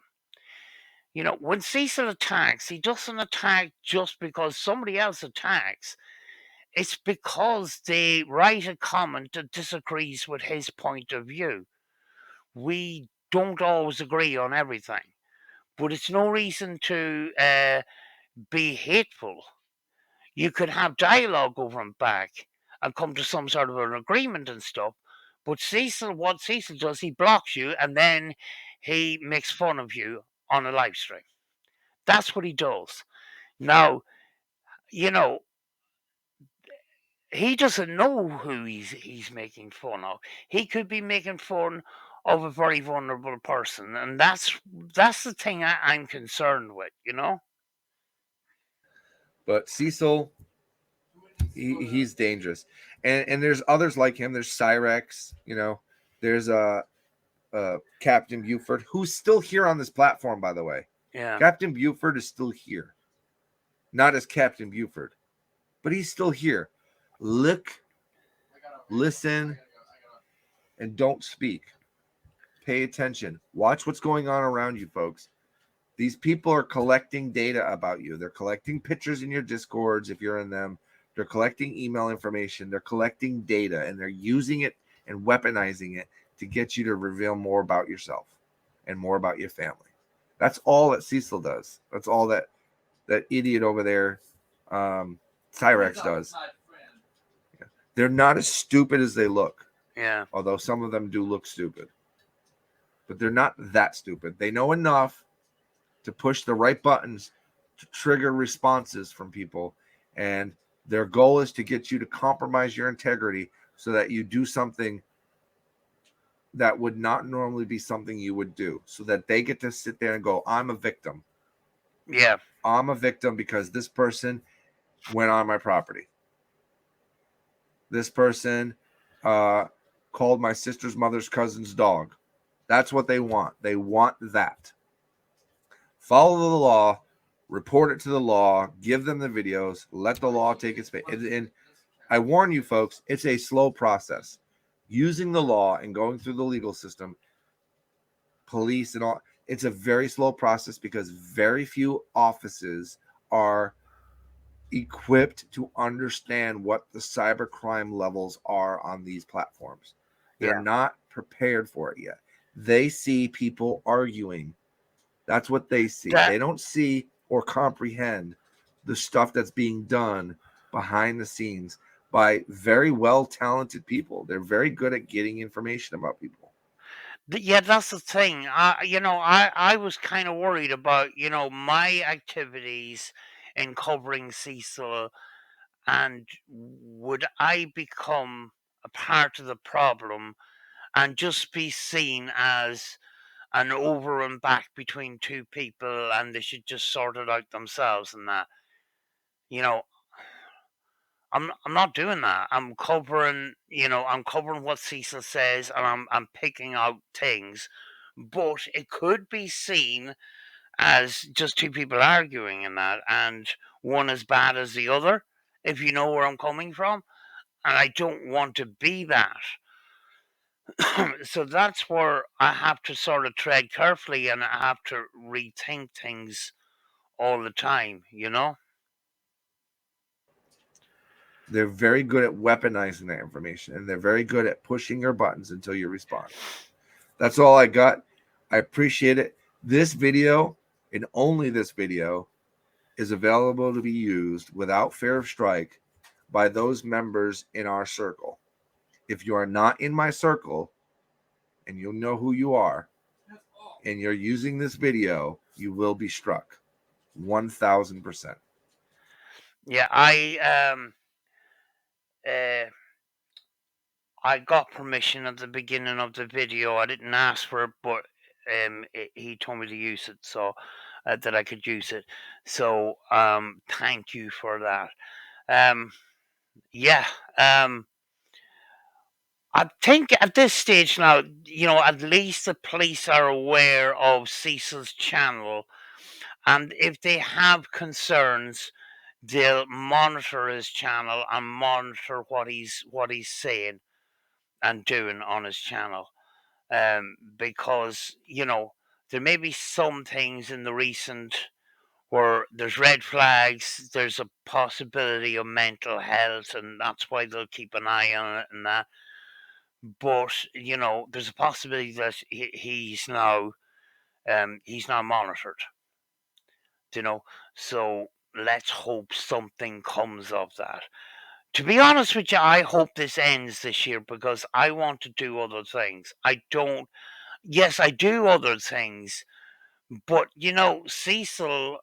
[SPEAKER 1] When Cecil attacks, he doesn't attack just because somebody else attacks. It's because they write a comment that disagrees with his point of view. We don't always agree on everything, but it's no reason to be hateful. You could have dialogue over and back and come to some sort of an agreement and stuff. But what Cecil does, he blocks you and then he makes fun of you on a live stream. That's what he does. Now, you know, he doesn't know who he's making fun of. He could be making fun of a very vulnerable person, and that's the thing I'm concerned with.
[SPEAKER 4] But Cecil, he's dangerous. and there's others like him. There's Cyrex, there's Captain Buford, who's still here on this platform, by the way.
[SPEAKER 1] Yeah.
[SPEAKER 4] Captain Buford is still here. Not as Captain Buford, but he's still here. Look, listen, and don't speak. Pay attention. Watch what's going on around you, folks. These people are collecting data about you. They're collecting pictures in your Discords if you're in them. They're collecting email information. They're collecting data, and they're using it and weaponizing it to get you to reveal more about yourself and more about your family. That's all that Cecil does. That's all that idiot over there, Cyrex, does. Yeah. They're not as stupid as they look.
[SPEAKER 1] Yeah.
[SPEAKER 4] Although some of them do look stupid. But they're not that stupid. They know enough to push the right buttons to trigger responses from people. And their goal is to get you to compromise your integrity so that you do something that would not normally be something you would do, so that they get to sit there and go, I'm a victim.
[SPEAKER 1] Yeah.
[SPEAKER 4] I'm a victim because this person went on my property. This person called my sister's mother's cousin's dog. That's what they want. They want that. Follow the law, report it to the law, give them the videos, let the law take its pace. And I warn you, folks, it's a slow process. Using the law and going through the legal system, police and all, it's a very slow process because very few offices are equipped to understand what the cybercrime levels are on these platforms. They're not prepared for it yet. They see people arguing. That's what they see. They don't see or comprehend the stuff that's being done behind the scenes by very well talented people. They're very good at getting information about people.
[SPEAKER 1] Yeah, that's the thing. I was kind of worried about, my activities in covering Cecil, and would I become a part of the problem and just be seen as an over and back between two people, and they should just sort it out themselves and that. You know, I'm not doing that. I'm covering what Cecil says, and I'm picking out things, but it could be seen as just two people arguing in that, and one as bad as the other, if you know where I'm coming from. And I don't want to be that. So that's where I have to sort of tread carefully, and I have to rethink things all the time.
[SPEAKER 4] They're very good at weaponizing that information, and they're very good at pushing your buttons until you respond. That's all I got. I appreciate it. This video, and only this video, is available to be used without fear of strike by those members in our circle. If you are not in my circle, and you'll know who you are, and you're using this video, you will be struck 1,000%.
[SPEAKER 1] Yeah, uh, I got permission at the beginning of the video. I didn't ask for it, but he told me to use it, so that I could use it. So thank you for that. Um, yeah. I think at this stage now, at least the police are aware of Cecil's channel, and if they have concerns, they'll monitor his channel and monitor what he's saying and doing on his channel. Because there may be some things in the recent where there's red flags, there's a possibility of mental health, and that's why they'll keep an eye on it and that. But there's a possibility that he's now monitored. You know, so let's hope something comes of that. To be honest with you, I hope this ends this year because I want to do other things. I don't. Yes, I do other things, but Cecil,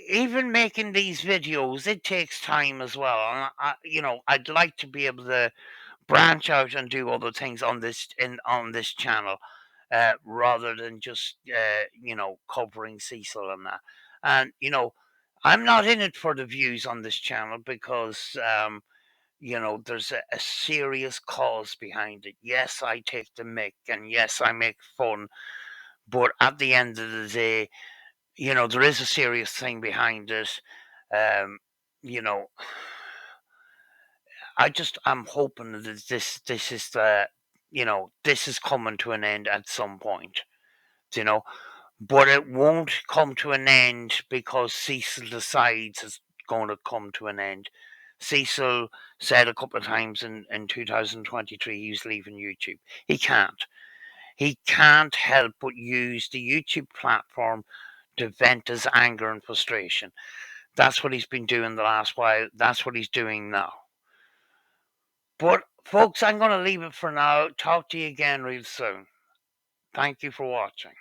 [SPEAKER 1] even making these videos, it takes time as well. And I'd like to be able to branch out and do other things on this channel, rather than just covering Cecil and that. And I'm not in it for the views on this channel because, there's a serious cause behind it. Yes, I take the mick, and yes, I make fun, but at the end of the day, there is a serious thing behind it. Um, you know, I'm hoping that this is this is coming to an end at some point. You know, but it won't come to an end because Cecil decides it's going to come to an end. Cecil said a couple of times in 2023 he's leaving YouTube. He can't. He can't help but use the YouTube platform to vent his anger and frustration. That's what he's been doing the last while. That's what he's doing now. But, folks, I'm going to leave it for now. Talk to you again real soon. Thank you for watching.